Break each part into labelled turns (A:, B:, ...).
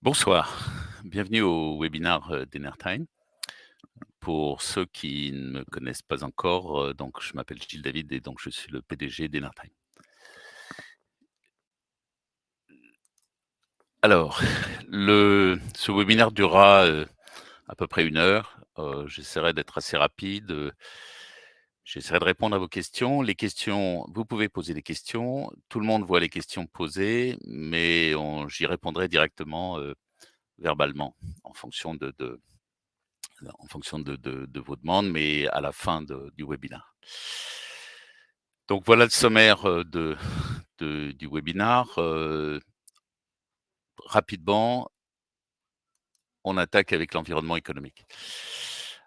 A: Bonsoir, bienvenue au webinaire d'Enertime. Pour ceux qui ne me connaissent pas encore, donc je m'appelle Gilles David et donc je suis le PDG d'Enertime. Alors, ce webinaire durera, à peu près 1 heure. J'essaierai d'être assez rapide, j'essaierai de répondre à vos questions. Les questions, vous pouvez poser des questions, tout le monde voit les questions posées, mais j'y répondrai directement, verbalement en fonction de vos demandes, mais à la fin du webinaire. Donc voilà le sommaire, du webinaire. Rapidement, on attaque avec l'environnement économique.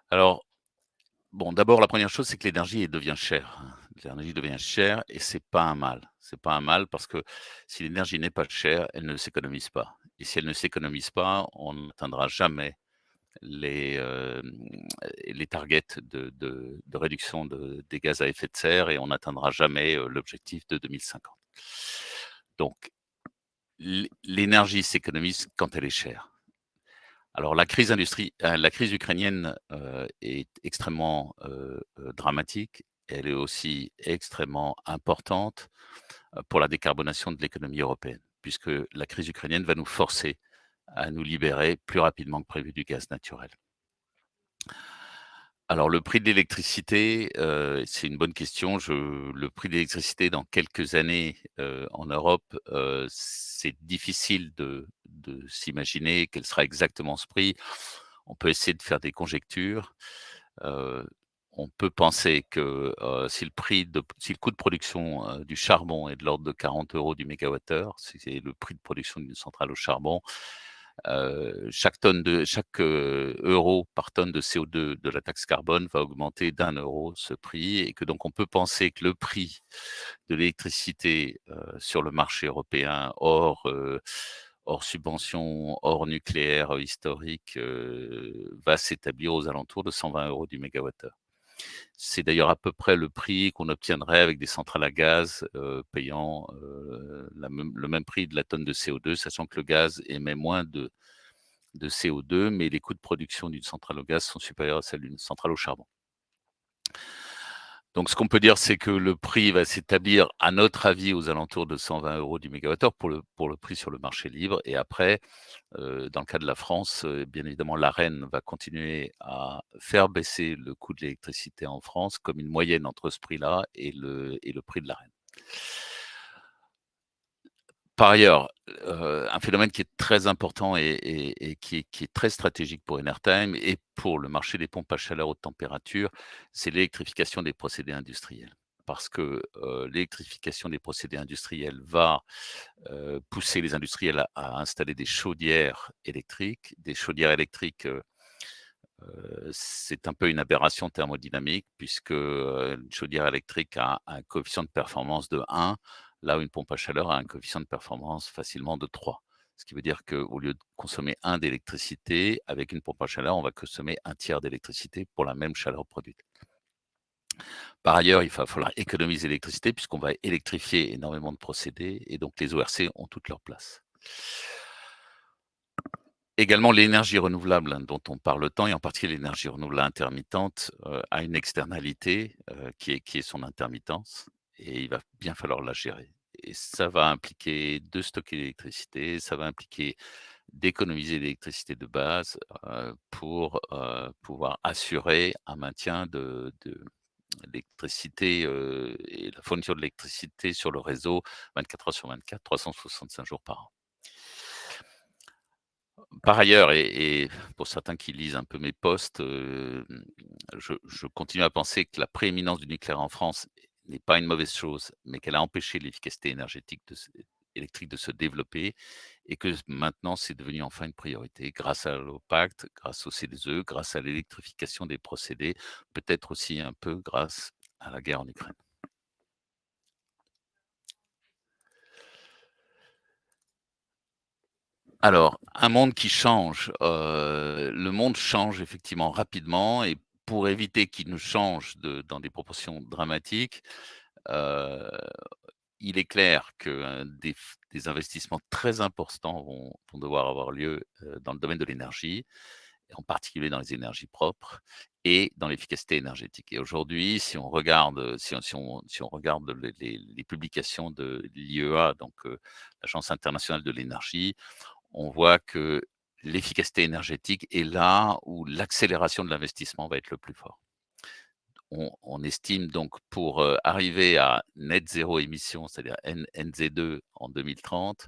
A: Alors, bon, d'abord, la première chose, c'est que l'énergie, elle devient chère, hein. L'énergie devient chère et c'est pas un mal. C'est pas un mal parce que si l'énergie n'est pas chère, elle ne s'économise pas et si elle ne s'économise pas, on n'atteindra jamais les, les targets de réduction des gaz à effet de serre et on n'atteindra jamais, l'objectif de 2050. Donc l'énergie s'économise quand elle est chère. Alors la crise ukrainienne, est extrêmement, dramatique. Elle est aussi extrêmement importante, pour la décarbonation de l'économie européenne, puisque la crise ukrainienne va nous forcer à nous libérer plus rapidement que prévu du gaz naturel. Alors le prix de l'électricité, c'est une bonne question. Le prix de l'électricité dans quelques années, en Europe, c'est difficile de s'imaginer quel sera exactement ce prix. On peut essayer de faire des conjectures. Heu, on peut penser que, si le coût de production, du charbon est de l'ordre de 40 € du mégawattheure, si c'est le prix de production d'une centrale au charbon, chaque, euro par tonne de CO2 de la taxe carbone va augmenter d'1 € ce prix et que donc on peut penser que le prix de l'électricité, sur le marché européen hors subvention, hors nucléaire, historique, va s'établir aux alentours de 120 € du mégawattheure. C'est d'ailleurs à peu près le prix qu'on obtiendrait avec des centrales à gaz, payant, le même prix de la tonne de CO2, sachant que le gaz émet moins de CO2, mais les coûts de production d'une centrale au gaz sont supérieurs à celles d'une centrale au charbon. Donc ce qu'on peut dire, c'est que le prix va s'établir, à notre avis, aux alentours de 120 € du mégawattheure pour le prix sur le marché libre et après, dans le cas de la France, bien évidemment, l'ARENH va continuer à faire baisser le coût de l'électricité en France comme une moyenne entre ce prix-là et le prix de l'ARENH. Par ailleurs, un phénomène qui est très important et qui est très stratégique pour Enertime et pour le marché des pompes à chaleur haute température, c'est l'électrification des procédés industriels. Parce que, l'électrification des procédés industriels va, pousser les industriels à installer des chaudières électriques. Des chaudières électriques, c'est un peu une aberration thermodynamique puisque, une chaudière électrique a un coefficient de performance de 1, là où une pompe à chaleur a un coefficient de performance facilement de 3. Ce qui veut dire qu'au lieu de consommer 1 d'électricité, avec une pompe à chaleur, on va consommer un tiers d'électricité pour la même chaleur produite. Par ailleurs, il va falloir économiser l'électricité puisqu'on va électrifier énormément de procédés et donc les ORC ont toute leur place. Également l'énergie renouvelable, hein, dont on parle tant et en particulier l'énergie renouvelable intermittente, a une externalité, qui est son intermittence et il va bien falloir la gérer et ça va impliquer de stocker l'électricité, ça va impliquer d'économiser l'électricité de base, pour, pouvoir assurer un maintien de l'électricité, et la fourniture de l'électricité sur le réseau 24 heures sur 24, 365 jours par an. Par ailleurs et pour certains qui lisent un peu mes posts, je continue à penser que la prééminence du nucléaire en France n'est pas une mauvaise chose, mais qu'elle a empêché l'efficacité électrique de se développer et que maintenant c'est devenu enfin une priorité grâce au pacte, grâce au CDE, grâce à l'électrification des procédés, peut-être aussi un peu grâce à la guerre en Ukraine. Alors, un monde qui change, le monde change effectivement rapidement et pour éviter qu'il ne change dans des proportions dramatiques, heu, il est clair que, des investissements très importants vont devoir avoir lieu, dans le domaine de l'énergie, et en particulier dans les énergies propres et dans l'efficacité énergétique. Et aujourd'hui, si on regarde, si on regarde les publications de l'IEA, donc l'Agence internationale de l'énergie, on voit que l'efficacité énergétique est là où l'accélération de l'investissement va être le plus fort. On estime donc pour, arriver à net zéro émission, c'est-à-dire NZ2 en 2030,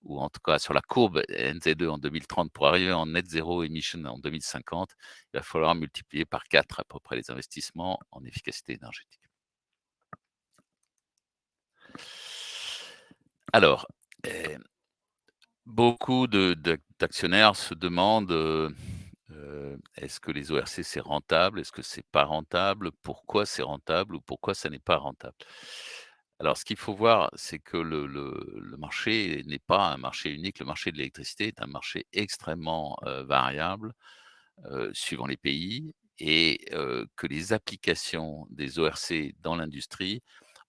A: ou en tout cas sur la courbe NZ2 en 2030, pour arriver en net zéro emission en 2050, il va falloir multiplier par 4 à peu près les investissements en efficacité énergétique. Alors, heu, beaucoup d'actionnaires se demandent, est-ce que les ORC c'est rentable? Est-ce que c'est pas rentable? Pourquoi c'est rentable ou pourquoi ça n'est pas rentable? Alors ce qu'il faut voir, c'est que le marché n'est pas un marché unique. Le marché de l'électricité est un marché extrêmement, variable, suivant les pays, et que les applications des ORC dans l'industrie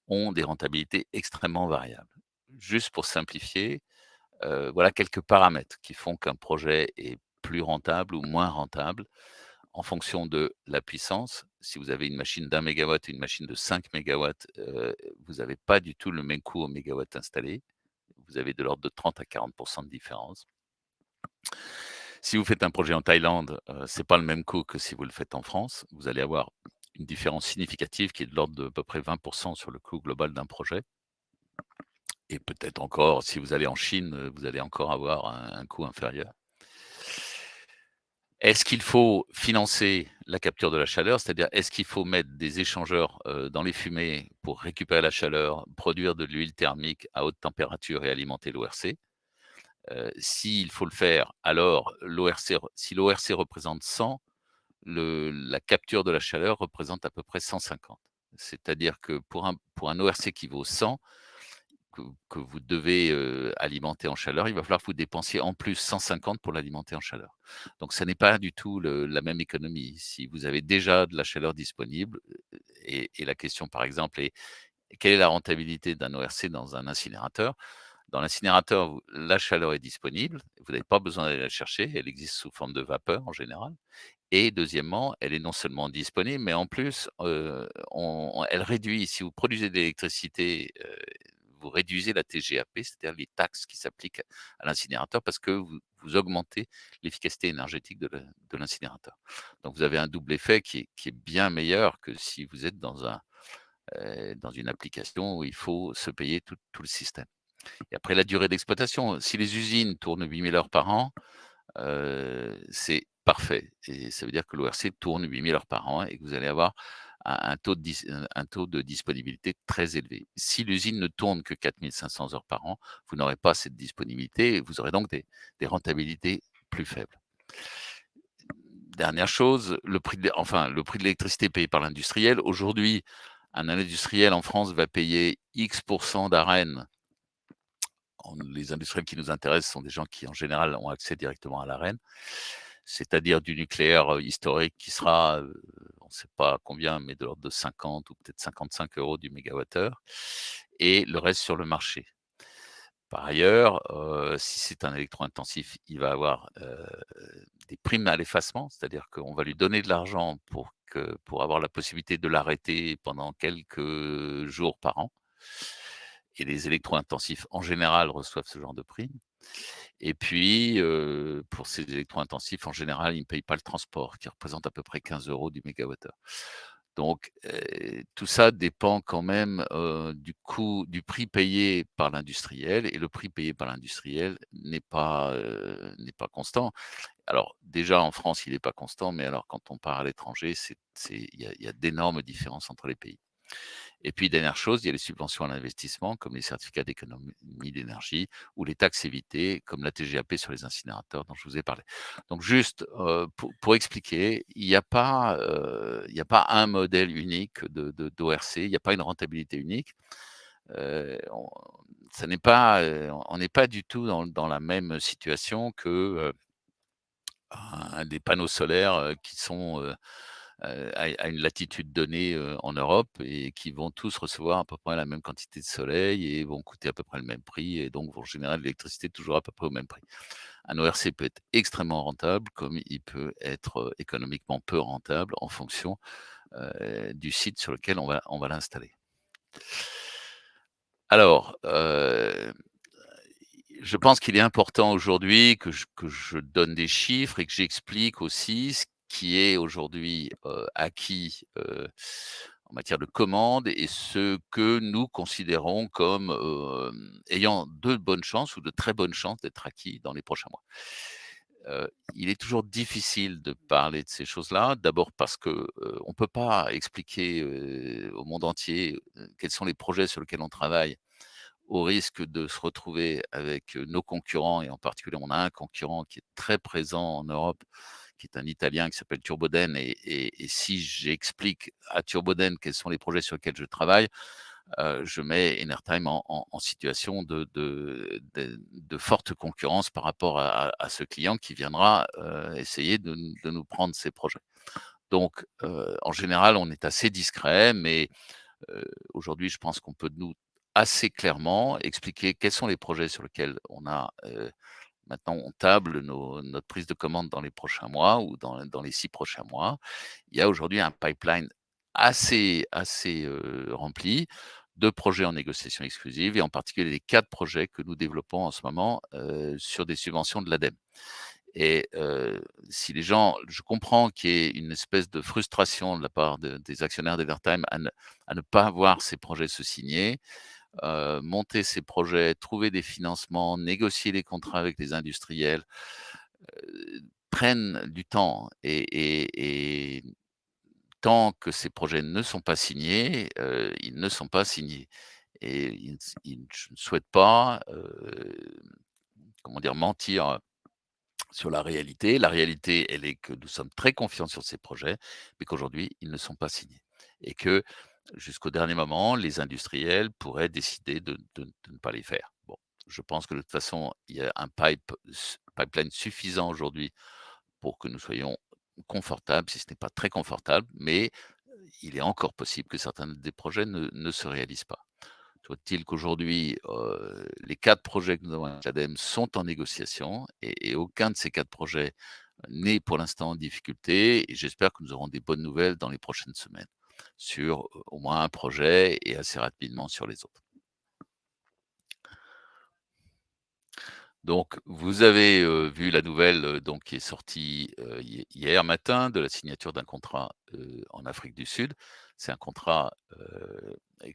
A: ont des rentabilités extrêmement variables. Juste pour simplifier, voilà quelques paramètres qui font qu'un projet est plus rentable ou moins rentable en fonction de la puissance. Si vous avez une machine d'1 mégawatt et une machine de 5 mégawatts, vous n'avez pas du tout le même coût au mégawatt installé. Vous avez de l'ordre de 30 à 40 de différence. Si vous faites un projet en Thaïlande, c'est pas le même coût que si vous le faites en France. Vous allez avoir une différence significative qui est de l'ordre de à peu près 20 sur le coût global d'un projet, et peut-être encore si vous allez en Chine, vous allez encore avoir un coût inférieur. Est-ce qu'il faut financer la capture de la chaleur? C'est-à-dire, est-ce qu'il faut mettre des échangeurs, dans les fumées pour récupérer la chaleur, produire de l'huile thermique à haute température et alimenter l'ORC? S'il faut le faire, alors si l'ORC représente 100, la capture de la chaleur représente à peu près 150. C'est-à-dire que pour un ORC qui vaut 100, que vous devez, alimenter en chaleur, il va falloir que vous dépensiez en plus 150 pour l'alimenter en chaleur. Donc ça n'est pas du tout la même économie. Si vous avez déjà de la chaleur disponible, et la question par exemple est: quelle est la rentabilité d'un ORC dans un incinérateur? Dans l'incinérateur, la chaleur est disponible, vous n'avez pas besoin d'aller la chercher, elle existe sous forme de vapeur en général. Et deuxièmement, elle est non seulement disponible, mais en plus, elle réduit, si vous produisez de l'électricité, vous réduisez la TGAP, c'est-à-dire les taxes qui s'appliquent à l'incinérateur, parce que vous augmentez l'efficacité énergétique de l'incinérateur. Donc vous avez un double effet qui est bien meilleur que si vous êtes dans une application où il faut se payer tout le système. Et après la durée d'exploitation, si les usines tournent 8 000 heures par an, c'est parfait, et ça veut dire que l'ORC tourne 8 000 heures par an et que vous allez avoir un taux de disponibilité très élevé. Si l'usine ne tourne que 4 500 heures par an, vous n'aurez pas cette disponibilité et vous aurez donc des rentabilités plus faibles. Dernière chose, le prix de l'électricité payé par l'industriel. Aujourd'hui, un industriel en France va payer X d'Arenh. Les industriels qui nous intéressent sont des gens qui, en général, ont accès directement à l'Arenh, c'est-à-dire du nucléaire, historique qui sera, on ne sait pas combien, mais de l'ordre de 50 ou peut-être 55 € du mégawattheure, et le reste sur le marché. Par ailleurs, si c'est un électro-intensif, il va avoir, des primes à l'effacement, c'est-à-dire qu'on va lui donner de l'argent pour avoir la possibilité de l'arrêter pendant quelques jours par an, et les électro-intensifs, en général, reçoivent ce genre de prime. Et puis, pour ces électro-intensifs, en général, ils ne payent pas le transport, qui représente à peu près 15 € du mégawattheure. Donc, tout ça dépend quand même, du prix payé par l'industriel, et le prix payé par l'industriel n'est pas constant. Alors déjà en France, il n'est pas constant, mais alors quand on part à l'étranger, il y a d'énormes différences entre les pays. Et puis dernière chose, il y a les subventions à l'investissement comme les certificats d'économie d'énergie, ou les taxes évitées comme la TGAP sur les incinérateurs dont je vous ai parlé. Donc juste, pour expliquer, il y a pas un modèle unique d'ORC, il n'y a pas une rentabilité unique. On ça n'est pas, on n'est pas du tout dans la même situation que, des panneaux solaires, qui sont, à une latitude donnée, en Europe et qui vont tous recevoir à peu près la même quantité de soleil et vont coûter à peu près le même prix et donc vont générer de l'électricité toujours à peu près au même prix. Un ORC peut être extrêmement rentable comme il peut être, économiquement peu rentable en fonction, du site sur lequel on va l'installer. Alors, je pense qu'il est important aujourd'hui que je donne des chiffres et que j'explique aussi ce qui est aujourd'hui, acquis, en matière de commandes et ce que nous considérons comme, ayant de bonnes chances ou de très bonnes chances d'être acquis dans les prochains mois. Il est toujours difficile de parler de ces choses-là. D'abord parce que, on ne peut pas expliquer, au monde entier, quels sont les projets sur lesquels on travaille au risque de se retrouver avec, nos concurrents et en particulier, on a un concurrent qui est très présent en Europe, qui est un Italien qui s'appelle Turboden et si j'explique à Turboden quels sont les projets sur lesquels je travaille, je mets Enertime en situation de forte concurrence par rapport à ce client qui viendra, essayer de nous prendre ces projets. Donc, en général, on est assez discret, mais Heu, aujourd'hui, je pense qu'on peut nous assez clairement expliquer quels sont les projets sur lesquels on a, maintenant on table notre prise de commande dans les prochains mois ou dans les 6 prochains mois. Il y a aujourd'hui un pipeline assez, rempli de projets en négociation exclusive et en particulier les 4 projets que nous développons en ce moment, sur des subventions de l'ADEME. Et si les gens je comprends qu'il y ait une espèce de frustration de la part des actionnaires d'Evertime à ne pas voir ces projets se signer, monter ces projets, trouver des financements, négocier les contrats avec les industriels, prennent du temps et tant que ces projets ne sont pas signés, ils ne sont pas signés et je ne souhaite pas, comment dire? Mentir sur la réalité. La réalité, elle est que nous sommes très confiants sur ces projets, mais qu'aujourd'hui, ils ne sont pas signés et que jusqu'au dernier moment, les industriels pourraient décider de ne pas les faire. Bon, je pense que de toute façon, il y a un pipeline suffisant aujourd'hui pour que nous soyons confortables, si ce n'est pas très confortable, mais il est encore possible que certains des projets ne se réalisent pas. Toujours est-il qu'aujourd'hui, les 4 projets que nous avons avec l'ADEME sont en négociation et aucun de ces 4 projets n'est pour l'instant en difficulté et j'espère que nous aurons des bonnes nouvelles dans les prochaines semaines sur, au moins un projet et assez rapidement sur les autres. Donc vous avez, vu la nouvelle, donc qui est sortie, hier matin de la signature d'un contrat, en Afrique du Sud. C'est un contrat,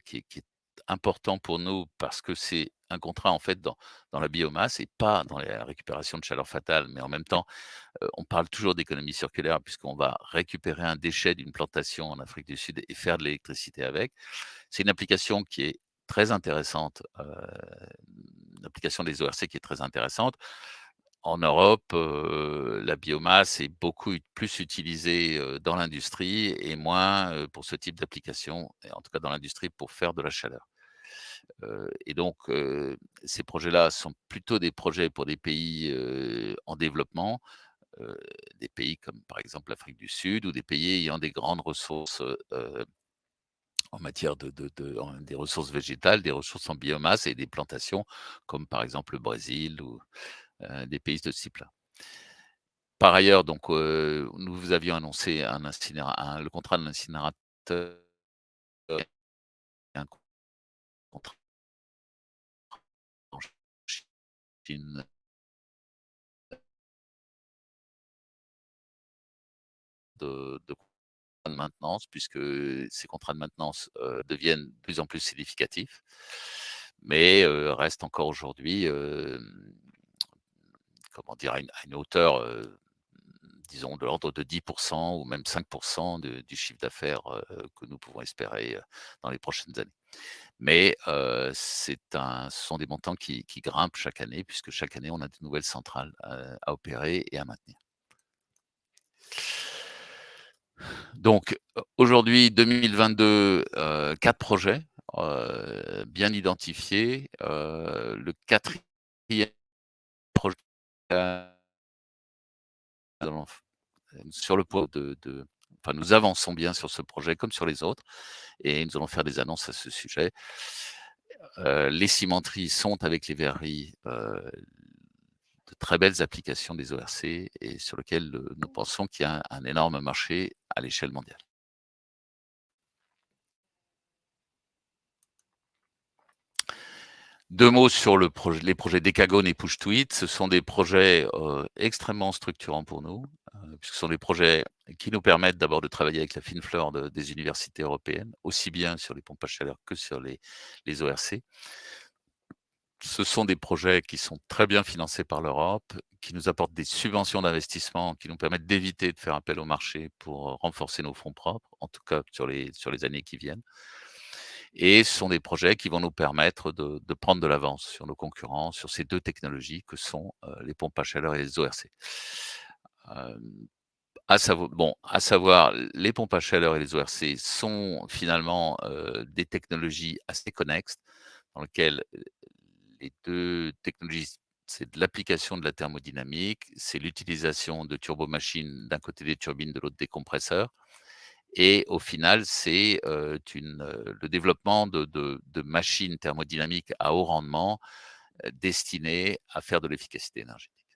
A: qui est important pour nous parce que c'est un contrat en fait dans la biomasse et pas dans la récupération de chaleur fatale. Mais en même temps, on parle toujours d'économie circulaire puisqu'on va récupérer un déchet d'une plantation en Afrique du Sud et faire de l'électricité avec. C'est une application qui est très intéressante, l'application des ORC qui est très intéressante. En Europe, la biomasse est beaucoup plus utilisée, dans l'industrie et moins, pour ce type d'application et en tout cas dans l'industrie pour faire de la chaleur. Et donc, ces projets-là sont plutôt des projets pour des pays, en développement, heu, des pays comme par exemple l'Afrique du Sud ou des pays ayant des grandes ressources, en matière des ressources végétales, des ressources en biomasse et des plantations comme par exemple le Brésil ou, des pays de ce type-là. Par ailleurs donc, nous vous avions annoncé le contrat de l'incinérateur et un contrat en Chine de contrats de maintenance puisque ces contrats de maintenance, deviennent de plus en plus significatifs, mais, restent encore aujourd'hui, comment dire? À une hauteur, disons de l'ordre de 10 ou même 5 du chiffre d'affaires, que nous pouvons espérer, dans les prochaines années. Mais, ce sont des montants qui grimpent chaque année puisque chaque année on a de nouvelles centrales, à opérer et à maintenir. Donc, aujourd'hui 2022, 4 projets, bien identifiés. Le 4e projet, nous allons sur le point de enfin, nous avançons bien sur ce projet comme sur les autres et nous allons faire des annonces à ce sujet. Les cimenteries sont avec les verreries, de très belles applications des ORC et sur lequel, nous pensons qu'il y a un énorme marché à l'échelle mondiale. 2 mots sur les projets Decagon et Push to It. Ce sont des projets, extrêmement structurants pour nous, puisque ce sont des projets qui nous permettent d'abord de travailler avec la fine fleur des universités européennes, aussi bien sur les pompes à chaleur que sur les ORC. Ce sont des projets qui sont très bien financés par l'Europe, qui nous apportent des subventions d'investissement, qui nous permettent d'éviter de faire appel au marché pour, renforcer nos fonds propres, en tout cas sur les années qui viennent. Et ce sont des projets qui vont nous permettre de prendre de l'avance sur nos concurrents, sur ces 2 technologies que sont, les pompes à chaleur et les ORC. Hem, à savoir, les pompes à chaleur et les ORC sont finalement, des technologies assez connexes dans lesquelles, les 2 technologies, c'est de l'application de la thermodynamique, c'est l'utilisation de turbomachines, d'un côté des turbines, de l'autre des compresseurs. Et au final, c'est, le développement de machines thermodynamiques à haut rendement, destinées à faire de l'efficacité énergétique.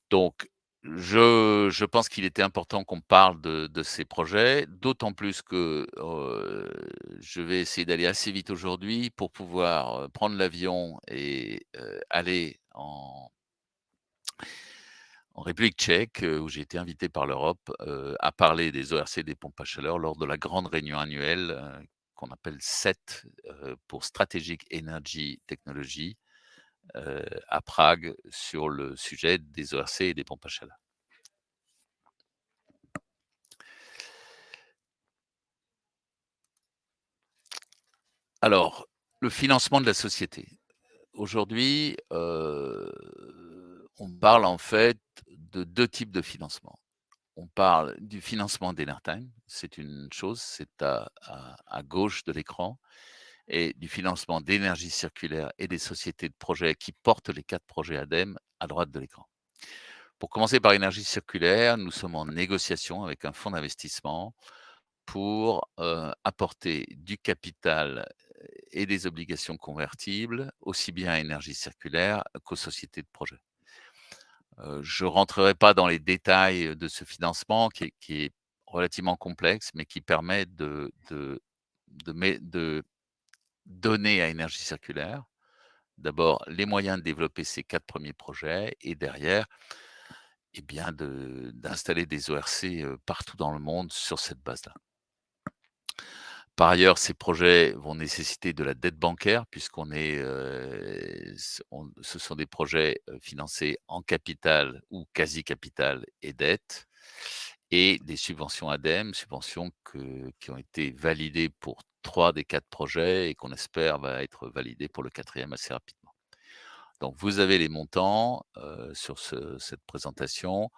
A: Donc je pense qu'il était important qu'on parle de ces projets, d'autant plus que, je vais essayer d'aller assez vite aujourd'hui pour pouvoir, prendre l'avion et aller en République tchèque, où j'ai été invité par l'Europe, à parler des ORC et des pompes à chaleur lors de la grande réunion annuelle, qu'on appelle SET, pour Strategic Energy Technology, à Prague sur le sujet des ORC et des pompes à chaleur. Alors, le financement de la société. Aujourd'hui, on parle en fait de 2 types de financement. On parle du financement d'Enertime, c'est une chose, c'est à gauche de l'écran et du financement d'énergie circulaire et des sociétés de projets qui portent les 4 projets ADEME à droite de l'écran. Pour commencer par énergie circulaire, nous sommes en négociation avec un fonds d'investissement pour, apporter du capital et des obligations convertibles, aussi bien à énergie circulaire qu'aux sociétés de projet. Je rentrerai pas dans les détails de ce financement qui est relativement complexe, mais qui permet de donner à énergie circulaire, d'abord les moyens de développer ces 4 premiers projets et derrière, eh bien d'installer des ORC, partout dans le monde sur cette base-là. Par ailleurs, ces projets vont nécessiter de la dette bancaire puisqu'on est, ce sont des projets, financés en capital ou quasi capital et dette et des subventions ADEME, subventions qui ont été validées pour 3 des 4 projets et qu'on espère va être validées pour le quatrième assez rapidement. Donc vous avez les montants, sur cette présentation.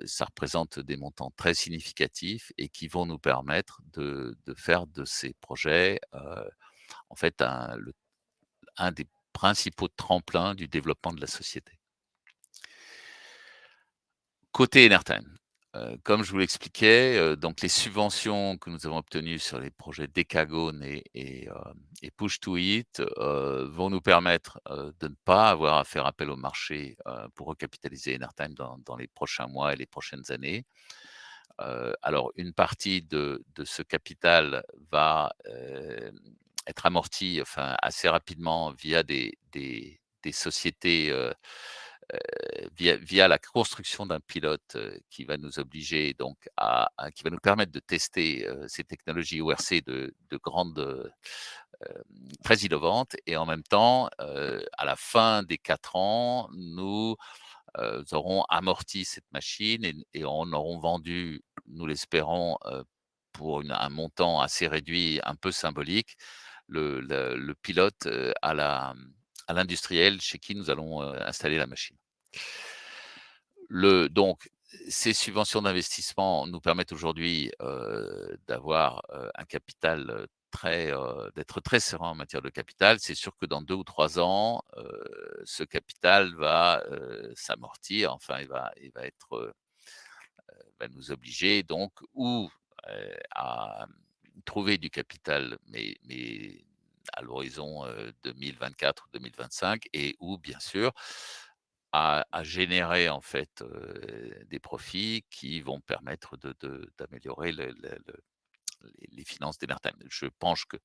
A: Ça représente des montants très significatifs et qui vont nous permettre de faire de ces projets, en fait, un des principaux tremplins du développement de la société. Côté Enertime, comme je vous l'expliquais, donc les subventions que nous avons obtenues sur les projets Decagon et Push to It, vont nous permettre, de ne pas avoir à faire appel au marché, pour recapitaliser Enertime dans les prochains mois et les prochaines années. Alors une partie de ce capital va, être amortie, enfin assez rapidement via des sociétés, via la construction d'un pilote, qui va nous obliger donc qui va nous permettre de tester, ces technologies ORC de grande, très innovantes et en même temps, à la fin des 4 ans, nous aurons amorti cette machine et en aurons vendu, nous l'espérons, pour un montant assez réduit, un peu symbolique, le pilote, à l'industriel chez qui nous allons, installer la machine. Donc ces subventions d'investissement nous permettent aujourd'hui, d'avoir, un capital, d'être très serein en matière de capital. C'est sûr que dans 2 ou 3 ans, ce capital va, s'amortir, enfin il va être, va nous obliger donc ou, à trouver du capital, mais à l'horizon, 2024 ou 2025 et ou bien sûr à générer en fait, des profits qui vont permettre d'améliorer les finances d'Enertem. Je pense que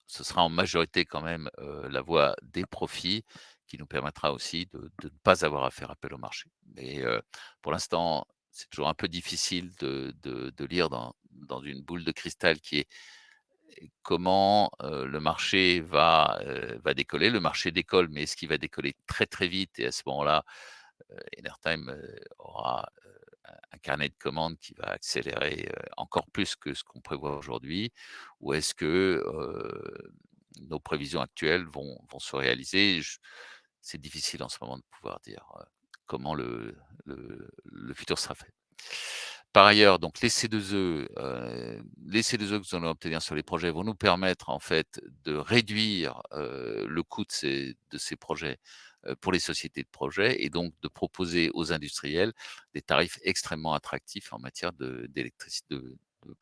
A: ce sera en majorité quand même, la voie des profits qui nous permettra aussi de ne pas avoir à faire appel au marché. Mais, pour l'instant, c'est toujours un peu difficile de lire dans une boule de cristal qui est comment, le marché va décoller. Le marché décolle, mais est-ce qu'il va décoller très, très vite? Et à ce moment-là, Enertime, aura, un carnet de commandes qui va accélérer, encore plus que ce qu'on prévoit aujourd'hui? Ou est-ce que, nos prévisions actuelles vont se réaliser? C'est difficile en ce moment de pouvoir dire, comment le futur sera fait. Par ailleurs, donc les C2E que nous allons obtenir sur les projets vont nous permettre en fait de réduire, le coût de ces projets, pour les sociétés de projets et donc de proposer aux industriels des tarifs extrêmement attractifs en matière de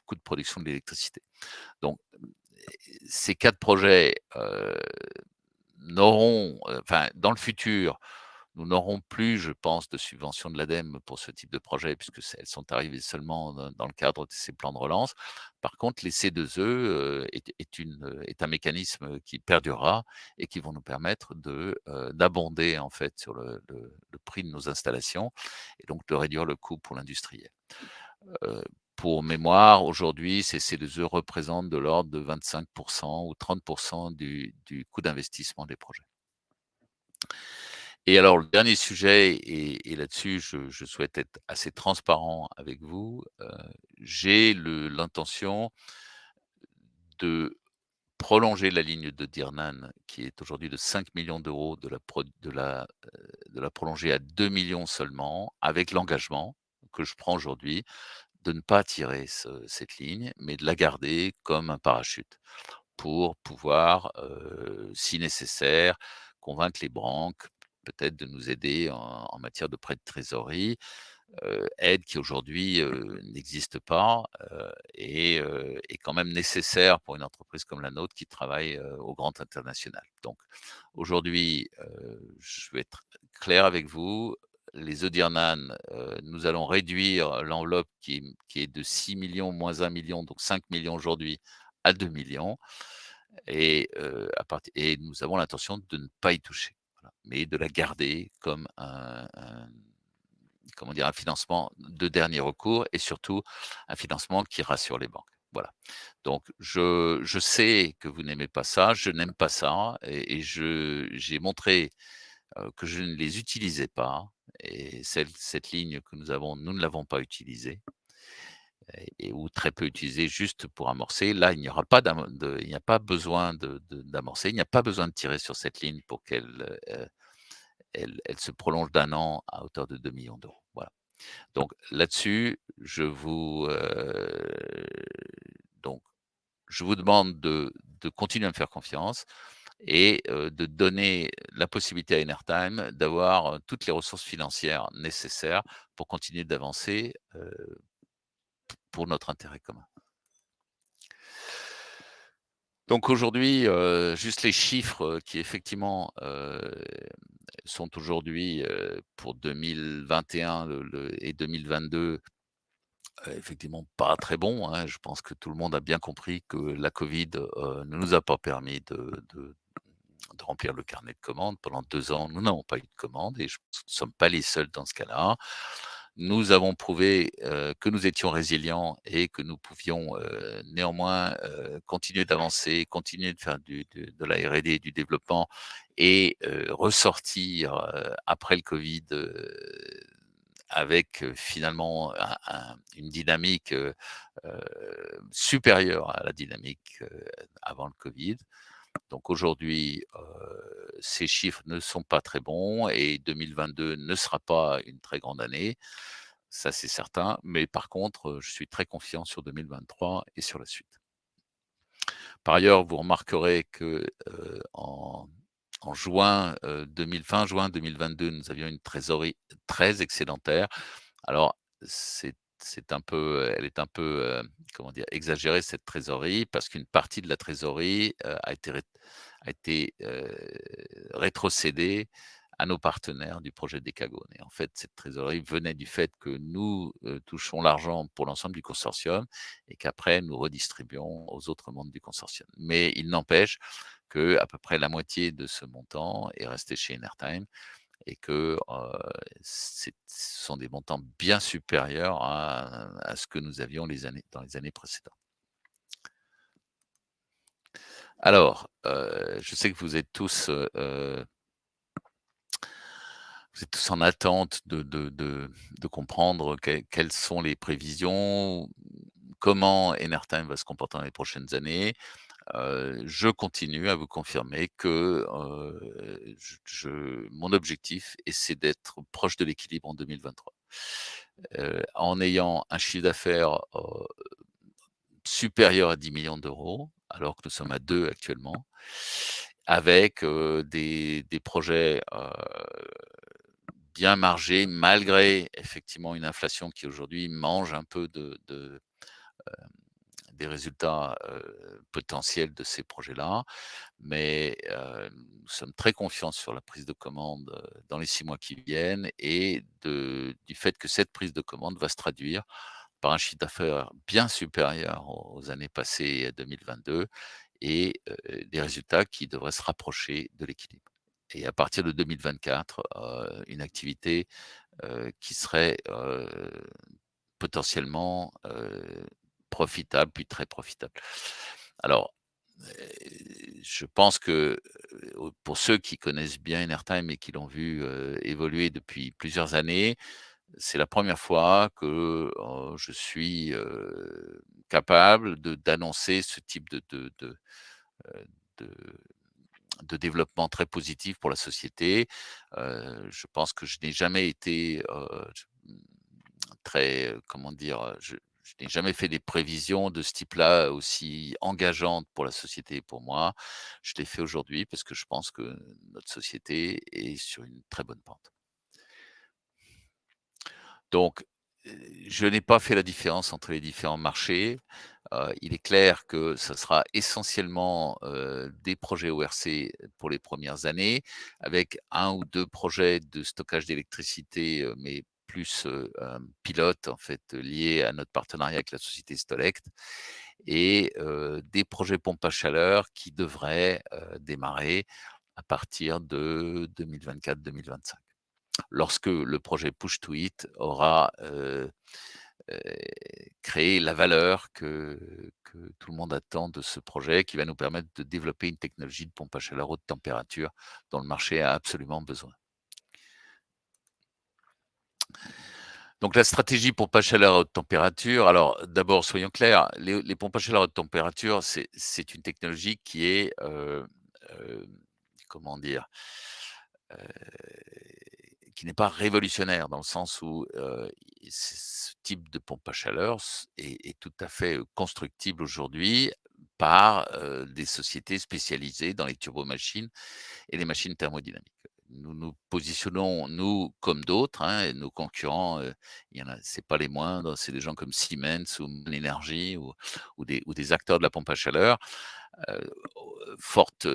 A: coût de production de l'électricité. Donc, ces 4 projets, enfin, dans le futur, nous n'aurons plus, je pense, de subventions de l'ADEME pour ce type de projet puisque elles sont arrivées seulement dans le cadre de ces plans de relance. Par contre, les C2E, est un mécanisme qui perdurera et qui vont nous permettre d'abonder en fait sur le prix de nos installations et donc de réduire le coût pour l'industriel. Heu, pour mémoire, aujourd'hui, ces C2E représentent de l'ordre de 25 ou 30 du coût d'investissement des projets. Et alors le dernier sujet et là-dessus je souhaite être assez transparent avec vous, j'ai l'intention de prolonger la ligne de Dirnan qui est aujourd'hui de 5 millions d'euros, de la prolonger à 2 millions seulement avec l'engagement que je prends aujourd'hui de ne pas tirer cette ligne, mais de la garder comme un parachute pour pouvoir, si nécessaire, convaincre les banques peut-être de nous aider en matière de prêts de trésorerie, aide qui aujourd'hui, n'existe pas, et est quand même nécessaire pour une entreprise comme la nôtre qui travaille, au grand international. Donc aujourd'hui, je vais être clair avec vous, les ODIRNAN, nous allons réduire l'enveloppe qui est de 6 millions moins 1 million, donc 5 millions aujourd'hui à 2 millions et nous avons l'intention de ne pas y toucher, voilà, mais de la garder comme un comment dire? Un financement de dernier recours et surtout un financement qui rassure les banques. Voilà. Donc je sais que vous n'aimez pas ça, je n'aime pas ça et j'ai montré, que je ne les utilisais pas et cette ligne que nous avons, nous ne l'avons pas utilisée et ou très peu utilisée juste pour amorcer. Là, il n'y aura pas il n'y a pas besoin d'amorcer, il n'y a pas besoin de tirer sur cette ligne pour qu'elle se prolonge d'un an à hauteur de 2 millions d'euros. Voilà. Donc là-dessus, donc je vous demande de continuer à me faire confiance et de donner la possibilité à Enertime d'avoir, toutes les ressources financières nécessaires pour continuer d'avancer, pour notre intérêt commun. Donc aujourd'hui, juste les chiffres, qui effectivement, sont aujourd'hui, pour 2021 et 2022. Effectivement pas très bon, hein. Je pense que tout le monde a bien compris que la covid, ne nous a pas permis de remplir le carnet de commandes. Pendant 2 ans, nous n'avons pas eu de commandes et je pense que nous ne sommes pas les seuls dans ce cas-là. Nous avons prouvé, que nous étions résilients et que nous pouvions, néanmoins, continuer d'avancer, continuer de faire de la R&D, du développement et ressortir, après le covid, avec, finalement une dynamique, supérieure à la dynamique, avant le covid. Donc aujourd'hui, ces chiffres ne sont pas très bons et 2022 ne sera pas une très grande année, ça c'est certain. Mais par contre, je suis très confiant sur 2023 et sur la suite. Par ailleurs, vous remarquerez que, en juin, 2022, nous avions une trésorerie très excédentaire. Alors, c'est elle est un peu, comment dire? Exagérée cette trésorerie parce qu'une partie de la trésorerie, a été, rétrocédée à nos partenaires du projet Décagone et en fait, cette trésorerie venait du fait que nous, touchons l'argent pour l'ensemble du consortium et qu'après nous redistribuons aux autres membres du consortium. Mais il n'empêche qu'à peu près la moitié de ce montant est resté chez Enertime et que, ce sont des montants bien supérieurs à ce que nous avions dans les années précédentes. Alors, je sais que vous êtes tous en attente de comprendre quelles sont les prévisions, comment Enertime va se comporter dans les prochaines années. Je continue à vous confirmer que, mon objectif c'est d'être proche de l'équilibre en 2023. En ayant un chiffre d'affaires, supérieur à 10 millions d'euros, alors que nous sommes à 2 actuellement, avec, des projets, bien margés malgré effectivement une inflation qui aujourd'hui mange un peu des résultats, potentiels de ces projets-là. Mais, nous sommes très confiants sur la prise de commande, dans les 6 mois qui viennent et du fait que cette prise de commande va se traduire par un chiffre d'affaires bien supérieur aux années passées 2022 et des résultats qui devraient se rapprocher de l'équilibre. Et à partir de 2024, une activité, qui serait, potentiellement, profitable, puis très profitable. Alors, je pense que, pour ceux qui connaissent bien Enertime et qui l'ont vu, évoluer depuis plusieurs années, c'est la première fois que, je suis, capable d'annoncer ce type heu, de de développement très positif pour la société. Je pense que je n'ai jamais été, très, comment dire? Je n'ai jamais fait des prévisions de ce type-là aussi engageantes pour la société et pour moi. Je l'ai fait aujourd'hui parce que je pense que notre société est sur une très bonne pente. Donc, je n'ai pas fait la différence entre les différents marchés. Il est clair que ça sera essentiellement, des projets ORC pour les premières années, avec un ou 2 projets de stockage d'électricité, mais plus, pilotes en fait, liés à notre partenariat avec la société Stolect et des projets pompes à chaleur qui devraient, démarrer à partir de 2024-2025. Lorsque le projet Push to It aura, heu, créé la valeur que tout le monde attend de ce projet, qui va nous permettre de développer une technologie de pompe à chaleur haute température dont le marché a absolument besoin. Donc la stratégie pompe à chaleur à haute température, alors d'abord soyons clairs, les pompes à chaleur à haute température, c'est une technologie qui est, heu, comment dire? Qui n'est pas révolutionnaire dans le sens où, ce type de pompe à chaleur est tout à fait, constructible aujourd'hui par, des sociétés spécialisées dans les turbomachines et les machines thermodynamiques. Nous nous positionnons, nous comme d'autres, hein, et nos concurrents, il y en a c'est pas les moindres, c'est des gens comme Siemens ou L'énergie ou des acteurs de la pompe à chaleur, forte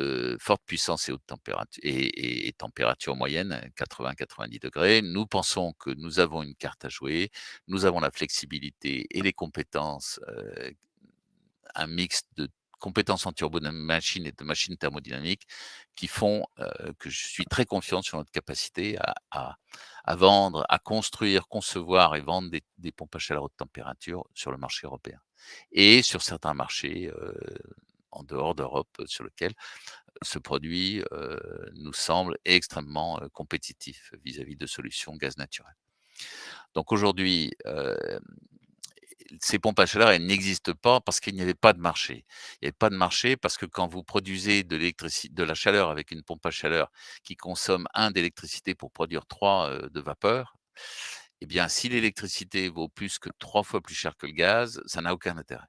A: puissance et haute température et température moyenne, 80-90 degrés. Nous pensons que nous avons une carte à jouer, nous avons la flexibilité et les compétences, un mix de compétences en turbo-machine et de machines thermodynamiques qui font, que je suis très confiant sur notre capacité à vendre, à construire, concevoir et vendre des pompes à chaleur haute température sur le marché européen et sur certains marchés, en dehors d'Europe, sur lequel ce produit, nous semble extrêmement, compétitif vis-à-vis de solutions gaz naturel. Donc aujourd'hui, ces pompes à chaleur, elles n'existent pas parce qu'il n'y avait pas de marché. Il n'y avait pas de marché parce que quand vous produisez de la chaleur avec une pompe à chaleur qui consomme 1 d'électricité pour produire 3 de vapeur, eh bien, si l'électricité vaut plus que 3 fois plus cher que le gaz, ça n'a aucun intérêt.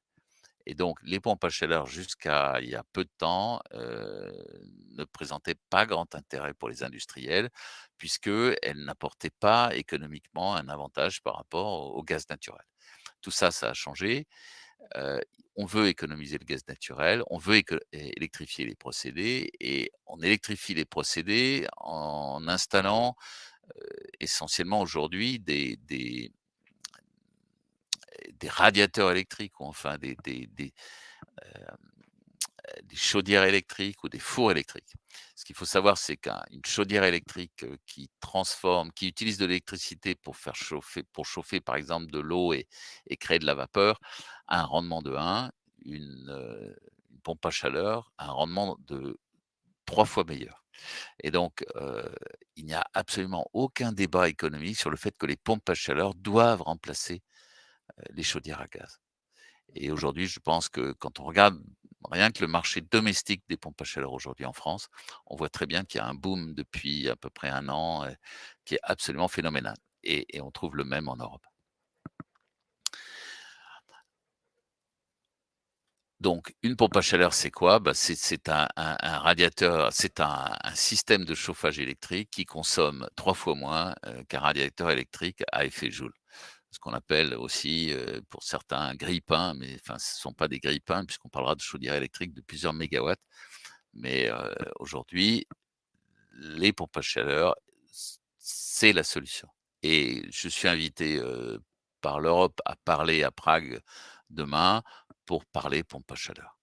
A: Et donc les pompes à chaleur jusqu'à il y a peu de temps, ne présentaient pas grand intérêt pour les industriels puisqu'elles n'apportaient pas économiquement un avantage par rapport au gaz naturel. tout ça, ça a changé. Heu, on veut économiser le gaz naturel, on veut électrifier les procédés et on électrifie les procédés en installant, essentiellement aujourd'hui des radiateurs électriques ou enfin des chaudières électriques ou des fours électriques. Ce qu'il faut savoir, c'est qu'une chaudière électrique, qui utilise de l'électricité pour chauffer par exemple de l'eau et créer de la vapeur, a un rendement de 1, une pompe à chaleur a un rendement de 3 fois meilleur et donc il n'y a absolument aucun débat économique sur le fait que les pompes à chaleur doivent remplacer, les chaudières à gaz. Et aujourd'hui, je pense que quand on regarde rien que le marché domestique des pompes à chaleur aujourd'hui en France, on voit très bien qu'il y a un boom depuis à peu près 1 an, qui est absolument phénoménal et on trouve le même en Europe. Donc une pompe à chaleur, c'est quoi? Bah, c'est un radiateur, c'est un système de chauffage électrique qui consomme 3 fois moins, qu'un radiateur électrique à effet Joule. Ce qu'on appelle aussi, pour certains grille-pain, mais enfin ce ne sont pas des grille-pains puisqu'on parlera de chaudière électrique de plusieurs mégawatts. Mais aujourd'hui, les pompes à chaleur, c'est la solution et je suis invité, par l'Europe à parler à Prague demain pour parler pompes à chaleur.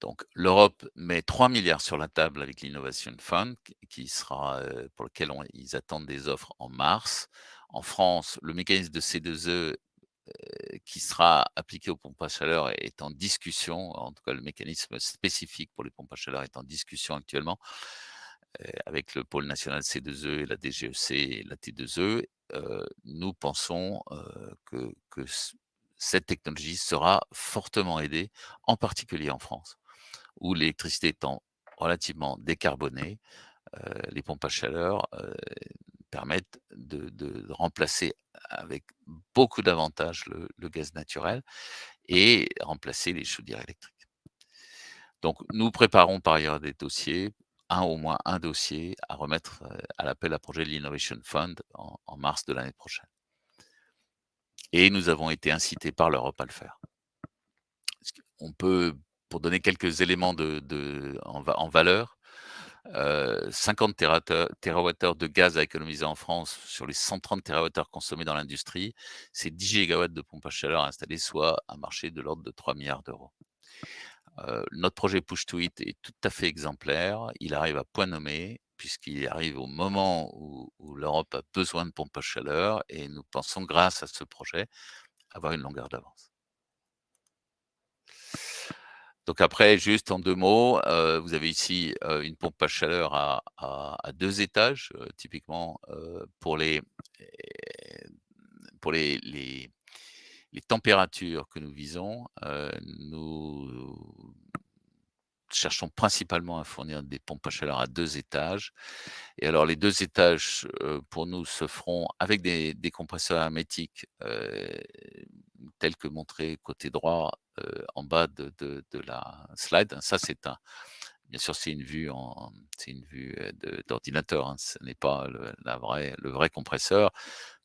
A: Donc l'Europe met 3 milliards sur la table avec l'Innovation Fund qui sera, pour lequel ils attendent des offres en mars. En France, le mécanisme de C2E, qui sera appliqué aux pompes à chaleur est en discussion. En tout cas, le mécanisme spécifique pour les pompes à chaleur est en discussion actuellement, avec le pôle national C2E et la DGEC et la T2E. Nous pensons, que cette technologie sera fortement aidée, en particulier en France, où l'électricité étant relativement décarbonée, les pompes à chaleur, permettent de remplacer avec beaucoup d'avantages le gaz naturel et remplacer les chaudières électriques. Donc nous préparons par ailleurs des dossiers, au moins un dossier à remettre, à l'appel à projet de l'Innovation Fund en mars de l'année prochaine et nous avons été incités par l'Europe à le faire. Parce qu'on peut pour donner quelques éléments en valeur, 50 térawattheures de gaz à économiser en France sur les 130 térawattheures consommés dans l'industrie, c'est 10 gigawatts de pompes à chaleur installées, soit un marché de l'ordre de 3 milliards d'euros. Notre projet Push to Heat est tout à fait exemplaire. Il arrive à point nommé, puisqu'il arrive au moment où l'Europe a besoin de pompes à chaleur et nous pensons, grâce à ce projet, avoir une longueur d'avance. Donc après, juste en 2 mots, vous avez ici, une pompe à chaleur à 2 étages, typiquement, pour les températures que nous visons, nous cherchons principalement à fournir des pompes à chaleur à 2 étages et alors les 2 étages, pour nous se feront avec des compresseurs hermétiques, tels que montrés côté droit, en bas de la slide. Ça, bien sûr, c'est une vue, d'ordinateur, hein, ce n'est pas le vrai compresseur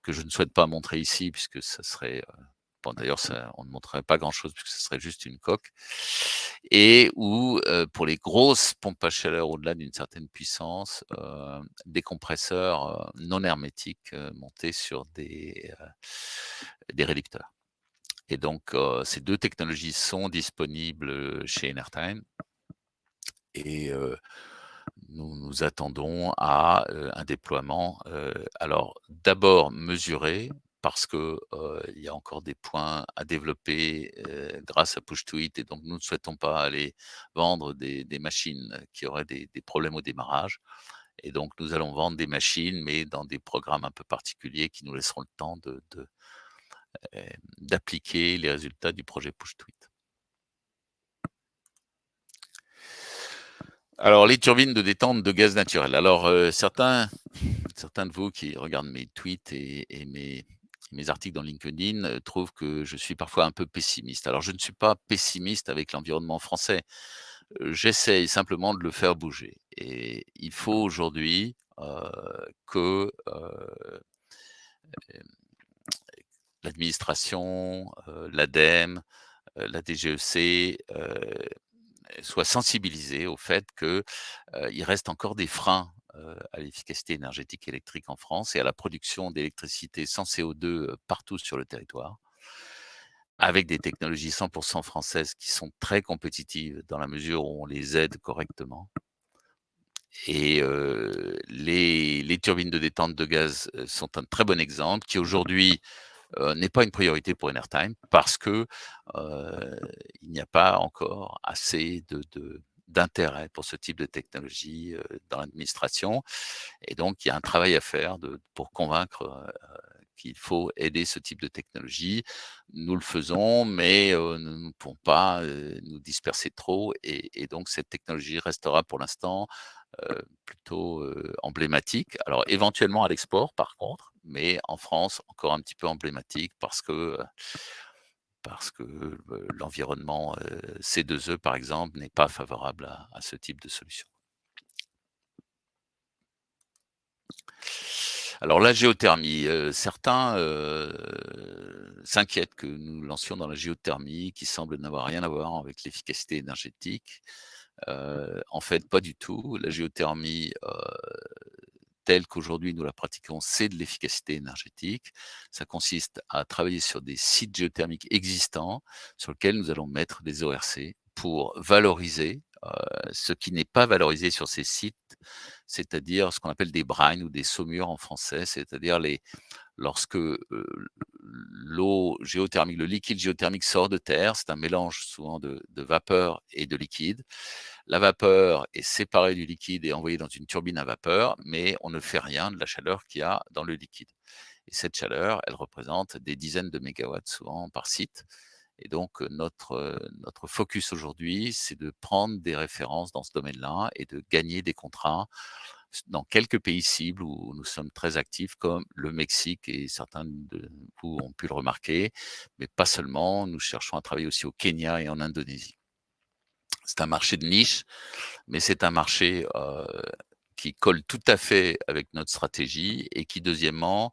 A: que je ne souhaite pas montrer ici puisque ça serait, bon d'ailleurs ça on ne montrerait pas grand chose puisque ce serait juste une coque et ou, pour les grosses pompes à chaleur au-delà d'une certaine puissance, des compresseurs, non hermétiques, montés sur des réducteurs et donc ces 2 technologies sont disponibles, chez Enertime et nous attendons à, un déploiement, alors d'abord mesuré parce que, il y a encore des points à développer, grâce à Push to It et donc nous ne souhaitons pas aller vendre des machines qui auraient des problèmes au démarrage et donc nous allons vendre des machines, mais dans des programmes un peu particuliers qui nous laisseront le temps d'appliquer les résultats du projet Push to It. Alors les turbines de détente de gaz naturel. Alors, certains de vous qui regardent mes tweets et mes articles dans LinkedIn, trouvent que je suis parfois un peu pessimiste. Alors je ne suis pas pessimiste avec l'environnement français, j'essaye simplement de le faire bouger et il faut aujourd'hui, que, l'administration, l'ADEME, la DGEC, soient sensibilisés au fait que, il reste encore des freins, à l'efficacité énergétique électrique en France et à la production d'électricité sans CO2, partout sur le territoire, avec des technologies 100 françaises qui sont très compétitives dans la mesure où on les aide correctement et les turbines de détente de gaz, sont un très bon exemple qui aujourd'hui n'est pas une priorité pour Enertime parce que, heu, il n'y a pas encore assez d'intérêt pour ce type de technologie, dans l'administration et donc il y a un travail à faire pour convaincre, qu'il faut aider ce type de technologie. Nous le faisons, mais nous ne pouvons pas, nous disperser trop et donc cette technologie restera pour l'instant, plutôt, emblématique. Alors éventuellement à l'export par contre, mais en France encore un petit peu emblématique parce que, l'environnement, C2E par exemple n'est pas favorable à ce type de solution. Alors la géothermie, certains, s'inquiètent que nous lancions dans la géothermie qui semble n'avoir rien à voir avec l'efficacité énergétique. En fait, pas du tout. La géothermie, telle qu'aujourd'hui nous la pratiquons, c'est de l'efficacité énergétique. Ça consiste à travailler sur des sites géothermiques existants, sur lesquels nous allons mettre des ORC pour valoriser, ce qui n'est pas valorisé sur ces sites, c'est-à-dire ce qu'on appelle des brines ou des saumures en français, c'est-à-dire lorsque, l'eau géothermique, le liquide géothermique sort de terre, c'est un mélange souvent de vapeur et de liquide. La vapeur est séparée du liquide et envoyée dans une turbine à vapeur, mais on ne fait rien de la chaleur qu'il y a dans le liquide. Et cette chaleur, elle représente des dizaines de mégawatts souvent par site. Et donc, notre focus aujourd'hui, c'est de prendre des références dans ce domaine-là et de gagner des contrats dans quelques pays cibles où nous sommes très actifs, comme le Mexique et certains de vous ont pu le remarquer, mais pas seulement. Nous cherchons à travailler aussi au Kenya et en Indonésie. C'est un marché de niche, mais c'est un marché, qui colle tout à fait avec notre stratégie et qui deuxièmement,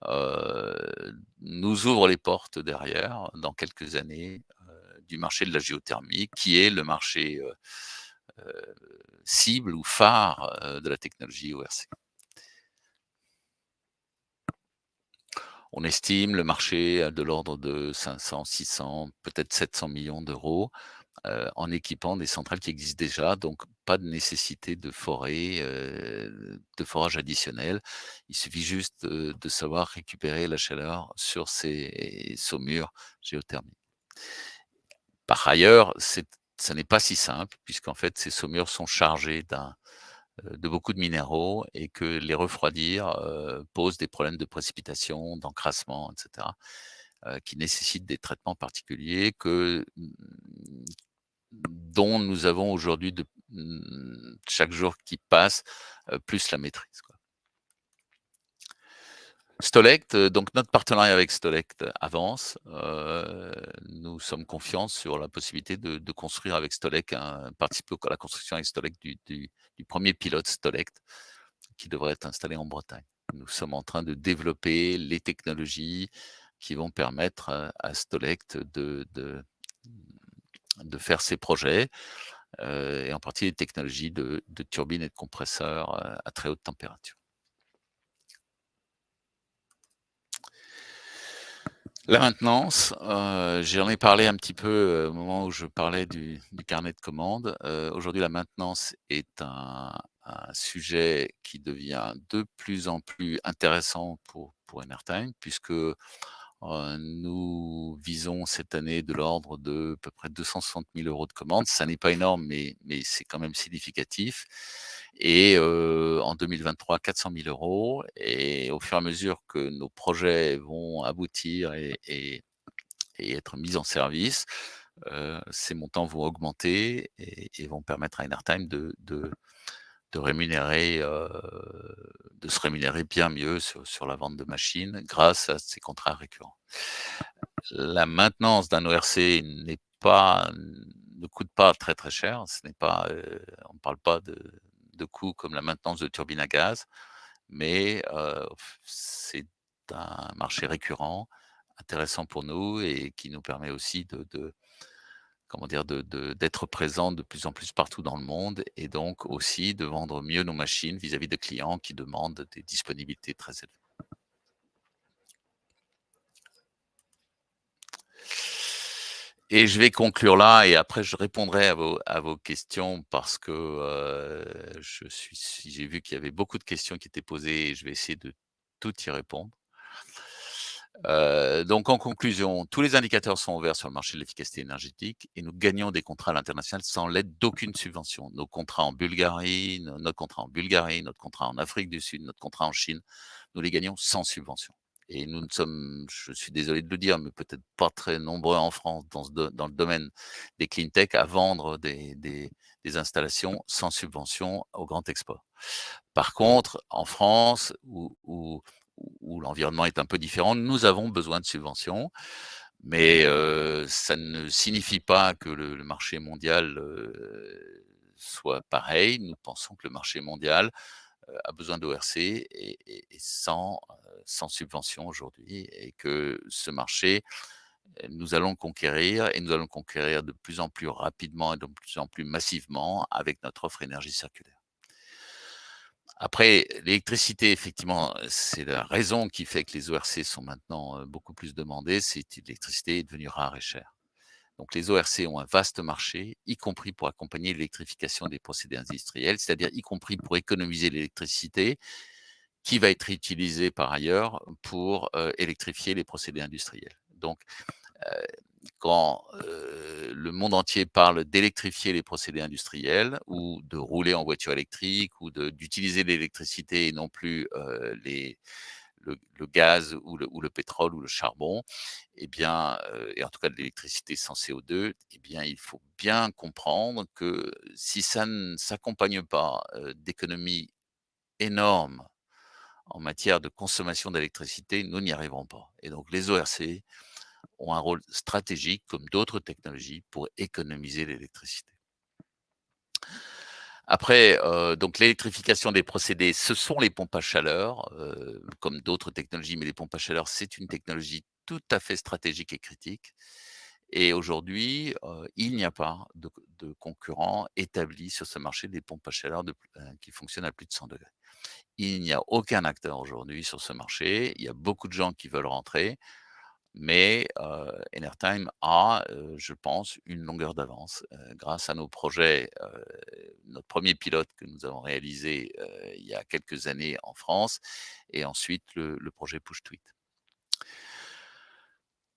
A: heu, nous ouvre les portes derrière, dans quelques années, du marché de la géothermie qui est le marché, heu, cible ou phare, de la technologie ORC. On estime le marché à de l'ordre de 500-600, peut-être 700 millions d'euros. En équipant des centrales qui existent déjà, donc pas de nécessité de forage additionnel. Il suffit juste, de savoir récupérer la chaleur sur ces saumures géothermiques. Par ailleurs, ça n'est pas si simple puisqu'en fait ces saumures sont chargées de beaucoup de minéraux et que les refroidir, pose des problèmes de précipitation, d'encrassement et cetera, qui nécessitent des traitements particuliers dont nous avons aujourd'hui chaque jour qui passe, plus la maîtrise, quoi. Stolect, donc notre partenariat avec Stolect avance. Nous sommes confiants sur la possibilité de construire avec Stolect participer à la construction avec Stolect du 1er pilote Stolect qui devrait être installé en Bretagne. Nous sommes en train de développer les technologies qui vont permettre à Stolect de faire ses projets. Et en partie des technologies de turbines et de compresseurs, à très haute température. La maintenance, j'en ai parlé un petit peu, au moment où je parlais du carnet de commandes. Aujourd'hui, la maintenance est un sujet qui devient de plus en plus intéressant pour Enertime puisque, nous visons cette année de l'ordre de à peu près 260 000 € de commandes. Ça n'est pas énorme, mais c'est quand même significatif et en 2023, 400 000 € et au fur et à mesure que nos projets vont aboutir et être mis en service, ces montants vont augmenter et vont permettre à Enertime de rémunérer, de se rémunérer bien mieux sur la vente de machines grâce à ces contrats récurrents. La maintenance d'un ORC ne coûte pas très, très cher. Ce n'est pas, on ne parle pas de coûts comme la maintenance de turbines à gaz, mais c'est un marché récurrent, intéressant pour nous et qui nous permet aussi de comment dire? D'être présents de plus en plus partout dans le monde et donc aussi de vendre mieux nos machines vis-à-vis de clients qui demandent des disponibilités très élevées. Et je vais conclure là et après je répondrai à vos questions parce que, je suis si j'ai vu qu'il y avait beaucoup de questions qui étaient posées et je vais essayer de tout y répondre. Donc en conclusion, tous les indicateurs sont ouverts sur le marché de l'efficacité énergétique et nous gagnons des contrats à l'international sans l'aide d'aucune subvention. Nos contrats en Bulgarie, notre contrat en Bulgarie, notre contrat en Afrique du Sud, notre contrat en Chine, nous les gagnons sans subvention. Et nous ne sommes, je suis désolé de le dire, mais peut-être pas très nombreux en France dans le domaine des clean tech à vendre des installations sans subvention au grand export. Par contre, en France, où l'environnement est un peu différent, nous avons besoin de subventions, mais ça ne signifie pas que le marché mondial, soit pareil. Nous pensons que le marché mondial, a besoin d'ORC et sans subvention aujourd'hui et que ce marché, nous allons le conquérir et nous allons le conquérir de plus en plus rapidement et de plus en plus massivement avec notre offre énergie circulaire. Après, l'électricité, effectivement, c'est la raison qui fait que les ORC sont maintenant, beaucoup plus demandées, c'est que l'électricité est devenue rare et chère. Donc les ORC ont un vaste marché, y compris pour accompagner l'électrification des procédés industriels, c'est-à-dire y compris pour économiser l'électricité qui va être utilisée par ailleurs pour, électrifier les procédés industriels. Donc Heu, quand, le monde entier parle d'électrifier les procédés industriels ou de rouler en voiture électrique ou d'utiliser l'électricité et non plus, le gaz ou le pétrole ou le charbon et bien, et en tout cas de l'électricité sans CO2, eh bien, il faut bien comprendre que si ça ne s'accompagne pas, d'économies énormes en matière de consommation d'électricité, nous n'y arriverons pas et donc les ORC ont un rôle stratégique, comme d'autres technologies, pour économiser l'électricité. Après, donc l'électrification des procédés, ce sont les pompes à chaleur, comme d'autres technologies, mais les pompes à chaleur, c'est une technologie tout à fait stratégique et critique. Et aujourd'hui, il n'y a pas de concurrent établi sur ce marché des pompes à chaleur qui fonctionnent à plus de 100 degrés. Il n'y a aucun acteur aujourd'hui sur ce marché. Il y a beaucoup de gens qui veulent rentrer. Mais Enertime a, je pense, une longueur d'avance, grâce à nos projets, notre premier pilote que nous avons réalisé, il y a quelques années en France et ensuite le projet Push-to-It.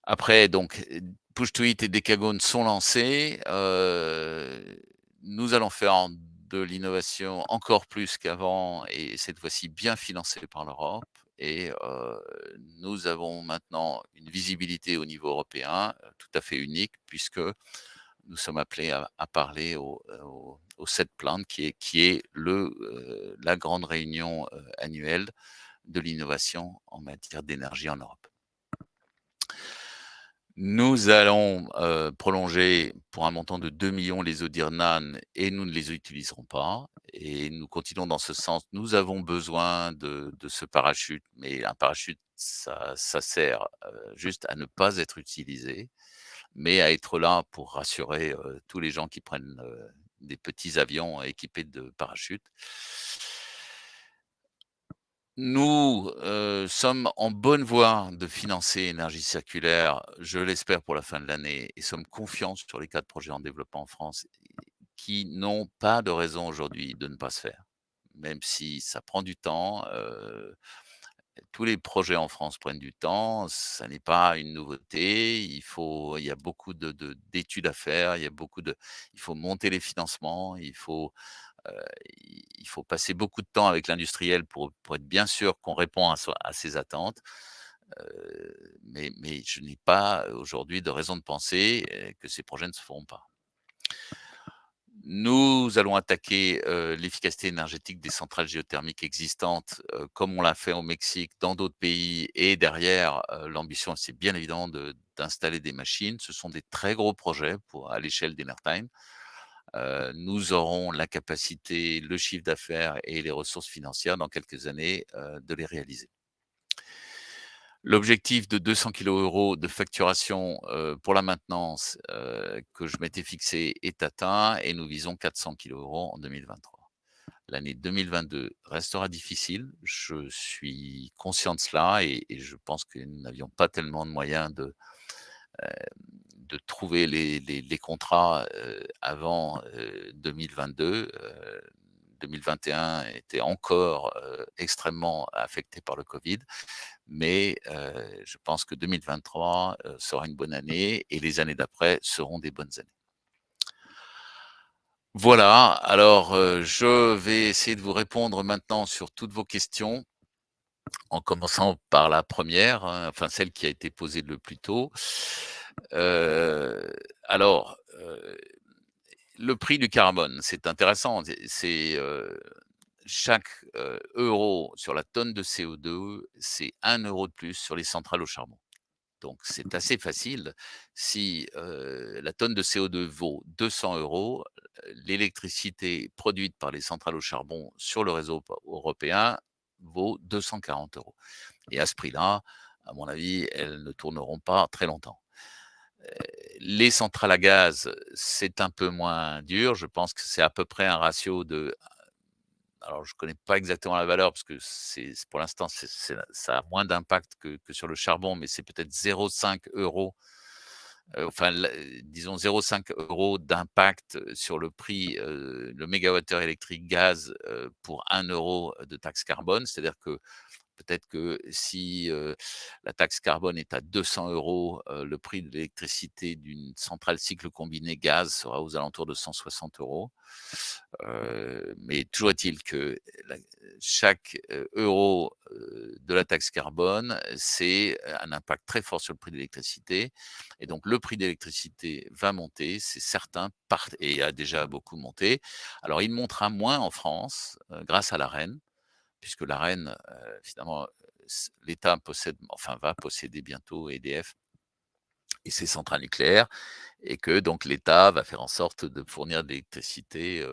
A: Après donc, Push-to-It et Decagon sont lancés, nous allons faire de l'innovation encore plus qu'avant et cette fois-ci bien financée par l'Europe et nous avons maintenant une visibilité au niveau européen, tout à fait unique puisque nous sommes appelés à parler au SET-Plant qui est la grande réunion, annuelle de l'innovation en matière d'énergie en Europe. Nous allons, prolonger pour un montant de 2 millions les eaux d'Irnan et nous ne les utiliserons pas et nous continuons dans ce sens. Nous avons besoin de ce parachute, mais un parachute, ça sert, juste à ne pas être utilisé, mais à être là pour rassurer, tous les gens qui prennent, des petits avions équipés de parachutes. Nous, sommes en bonne voie de financer Énergie circulaire, je l'espère pour la fin de l'année et sommes confiants sur les 4 projets en développement en France qui n'ont pas de raison aujourd'hui de ne pas se faire. Même si ça prend du temps, tous les projets en France prennent du temps, ça n'est pas une nouveauté, il y a beaucoup d'études à faire, il faut monter les financements, Heu, il faut passer beaucoup de temps avec l'industriel pour être bien sûr qu'on répond à ses attentes, mais je n'ai pas aujourd'hui de raison de penser, que ces projets ne se feront pas. Nous allons attaquer, l'efficacité énergétique des centrales géothermiques existantes, comme on l'a fait au Mexique, dans d'autres pays et derrière, l'ambition, c'est bien évidemment d'installer des machines. Ce sont des très gros projets à l'échelle d'Enertime. Nous aurons la capacité, le chiffre d'affaires et les ressources financières dans quelques années, de les réaliser. L'objectif de 200 € de facturation, pour la maintenance, que je m'étais fixé est atteint et nous visons 400 € en 2023. L'année 2022 restera difficile, je suis conscient de cela et je pense que nous n'avions pas tellement de moyens de trouver les contrats, avant, 2022. 2021 était encore, extrêmement affecté par le covid, mais je pense que 2023, sera une bonne année et les années d'après seront des bonnes années. Voilà, alors, je vais essayer de vous répondre maintenant sur toutes vos questions, en commençant par la première, hein, enfin celle qui a été posée le plus tôt. Alors, le prix du carbone, c'est intéressant. Chaque, euro sur la tonne de CO2, c'est 1 € de plus sur les centrales au charbon. Donc c'est assez facile. Si, la tonne de CO2 vaut 200 €, l'électricité produite par les centrales au charbon sur le réseau européen vaut 240 € et à ce prix-là, à mon avis, elles ne tourneront pas très longtemps. Heu, les centrales à gaz, c'est un peu moins dur. Je pense que c'est à peu près un ratio de, alors je connais pas exactement la valeur parce que pour l'instant, ça a moins d'impact que sur le charbon, mais c'est peut-être 0,5 €, enfin disons 0,5 € d'impact sur le prix, le mégawattheure électrique gaz, pour 1 € de taxe carbone. C'est-à-dire que peut-être que si, la taxe carbone est à 200 €, le prix de l'électricité d'une centrale cycle combiné gaz sera aux alentours de 160 €. Mais toujours est-il que la chaque, euro, de la taxe carbone, c'est un impact très fort sur le prix de l'électricité et donc le prix de l'électricité va monter, c'est certain, et a déjà beaucoup monté. Alors il montera moins en France, grâce à l'Arenh, puisque l'Arenh, finalement, l'État possède, enfin va posséder bientôt EDF et ses centrales nucléaires et que donc l'État va faire en sorte de fournir de l'électricité,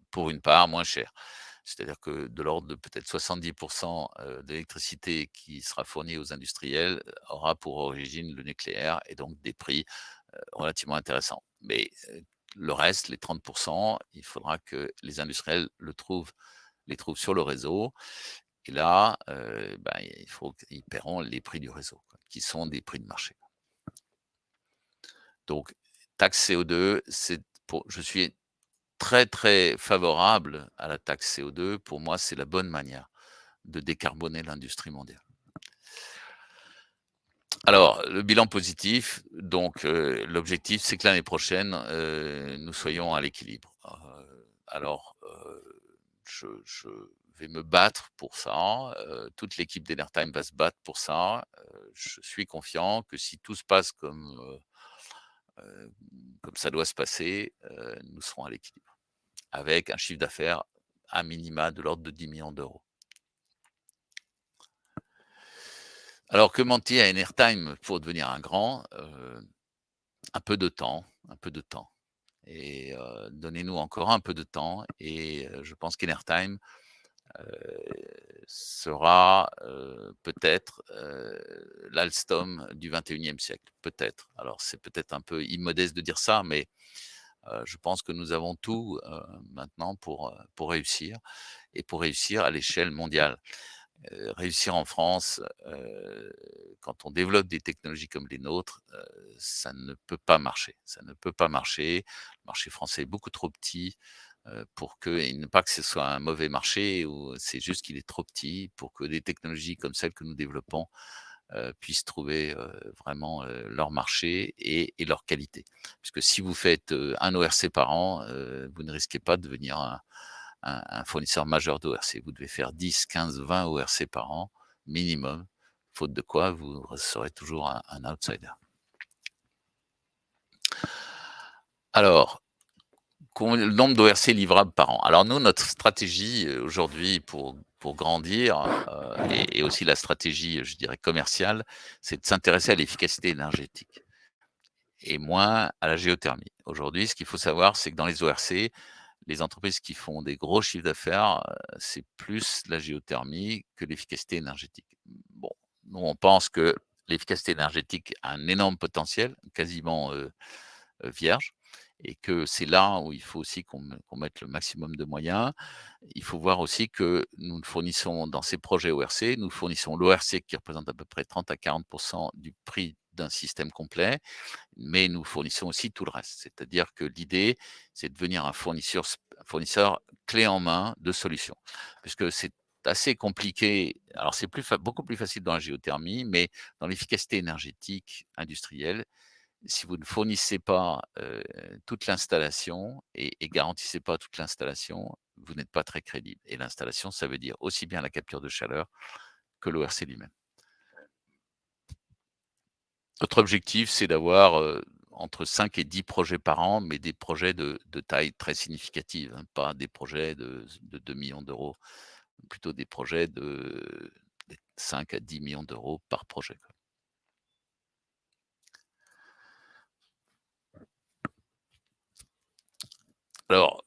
A: pour une part moins chère. C'est-à-dire que de l'ordre de peut-être 70 de l'électricité qui sera fournie aux industriels, aura pour origine le nucléaire et donc des prix, relativement intéressants. Mais, le reste, les 30, il faudra que les industriels les trouvent sur le réseau et là, bah, il faut qu'ils paieront les prix du réseau, quoi, qui sont des prix de marché. Donc taxe CO2, je suis très, très favorable à la taxe CO2. Pour moi, c'est la bonne manière de décarboner l'industrie mondiale. Alors, le bilan positif, donc l'objectif, c'est que l'année prochaine, nous soyons à l'équilibre. Alors, je vais me battre pour ça, toute l'équipe d'Enertime va se battre pour ça. Je suis confiant que si tout se passe comme ça doit se passer, nous serons à l'équilibre, avec un chiffre d'affaires à minima de l'ordre de 10 millions d'euros. Alors que mentir à Airtime pour devenir un grand? Un peu de temps, un peu de temps et donnez-nous encore un peu de temps et je pense qu'Airtime, sera, peut-être, l'Alstom du 21e siècle, peut-être. Alors c'est peut-être un peu immodeste de dire ça, mais je pense que nous avons tout, maintenant pour réussir et pour réussir à l'échelle mondiale. Réussir en France, quand on développe des technologies comme les nôtres, ça ne peut pas marcher. Ça ne peut pas marcher. Le marché français est beaucoup trop petit, pour que, et non pas que ce soit un mauvais marché, ou c'est juste qu'il est trop petit pour que des technologies comme celles que nous développons, puissent trouver, vraiment, leur marché et leur qualité. Puisque si vous faites, 1 ORC par an, vous ne risquez pas de devenir un fournisseur majeur d'ORC. Vous devez faire 10, 15, 20 ORC par an minimum, faute de quoi vous serez toujours un outsider. Alors, le nombre d'ORC livrables par an. Alors nous, notre stratégie, aujourd'hui pour grandir, et aussi la stratégie, je dirais commerciale, c'est de s'intéresser à l'efficacité énergétique et moins à la géothermie. Aujourd'hui, ce qu'il faut savoir, c'est que dans les ORC, les entreprises qui font des gros chiffres d'affaires, c'est plus la géothermie que l'efficacité énergétique. Bon, nous, on pense que l'efficacité énergétique a un énorme potentiel, quasiment, vierge et que c'est là où il faut aussi qu'on mette le maximum de moyens. Il faut voir aussi que nous fournissons dans ces projets ORC, nous fournissons l'ORC qui représente à peu près 30 à 40 du prix d'un système complet, mais nous fournissons aussi tout le reste. C'est-à-dire que l'idée, c'est de devenir un fournisseur clé en main de solutions. Puisque c'est assez compliqué. Alors c'est beaucoup plus facile dans la géothermie, mais dans l'efficacité énergétique industrielle, si vous ne fournissez pas, toute l'installation et garantissez pas toute l'installation, vous n'êtes pas très crédible et l'installation, ça veut dire aussi bien la capture de chaleur que l'ORC lui-même. Notre objectif, c'est d'avoir, entre 5 et 10 projets par an, mais des projets de taille très significative, hein, pas des projets de 2 000 000 €, plutôt des projets de 5 à 10 millions d'euros par projet, quoi. Alors,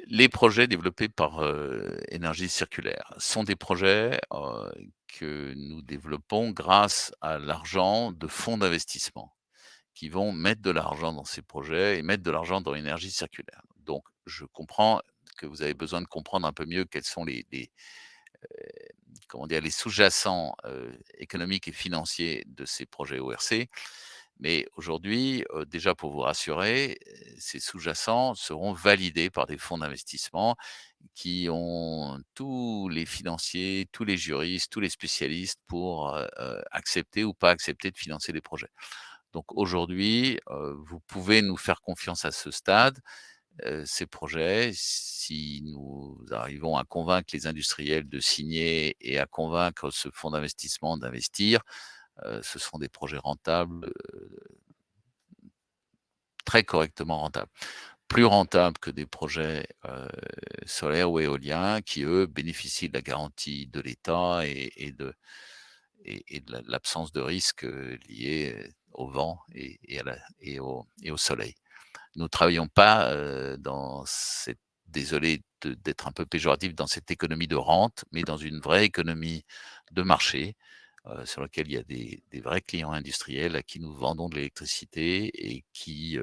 A: les projets développés par, Énergie Circulaire sont des projets, que nous développons grâce à l'argent de fonds d'investissement qui vont mettre de l'argent dans ces projets et mettre de l'argent dans l'énergie circulaire. Donc je comprends que vous avez besoin de comprendre un peu mieux quels sont comment dire? Les sous-jacents, économiques et financiers de ces projets ORC. Mais aujourd'hui, déjà pour vous rassurer, ces sous-jacents seront validés par des fonds d'investissement qui ont tous les financiers, tous les juristes, tous les spécialistes pour, accepter ou pas accepter de financer des projets. Donc aujourd'hui, vous pouvez nous faire confiance à ce stade. Ces projets, si nous arrivons à convaincre les industriels de signer et à convaincre ce fonds d'investissement d'investir, ce sont des projets rentables, très correctement rentables. Plus rentables que des projets, solaires ou éoliens qui, eux, bénéficient de la garantie de l'État et de l'absence de risque, liée, au vent et à la et au soleil. Nous travaillons pas, dans cette désolé d'être un peu péjoratif, dans cette économie de rente, mais dans une vraie économie de marché, sur laquelle il y a des vrais clients industriels à qui nous vendons de l'électricité et qui,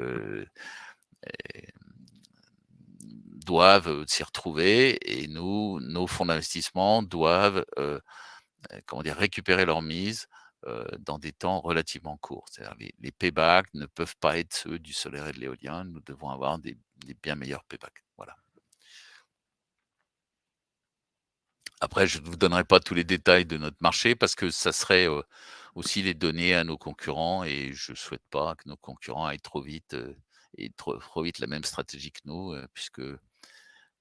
A: doivent, s'y retrouver et nos fonds d'investissement doivent, comment dire? Récupérer leur mise, dans des temps relativement courts. C'est-à-dire les paybacks ne peuvent pas être ceux du solaire et de l'éolien. Nous devons avoir des bien meilleurs paybacks. Voilà. Après, je ne vous donnerai pas tous les détails de notre marché parce que ça serait, aussi les donner à nos concurrents et je souhaite pas que nos concurrents aillent trop vite, et trop vite la même stratégie que nous, puisque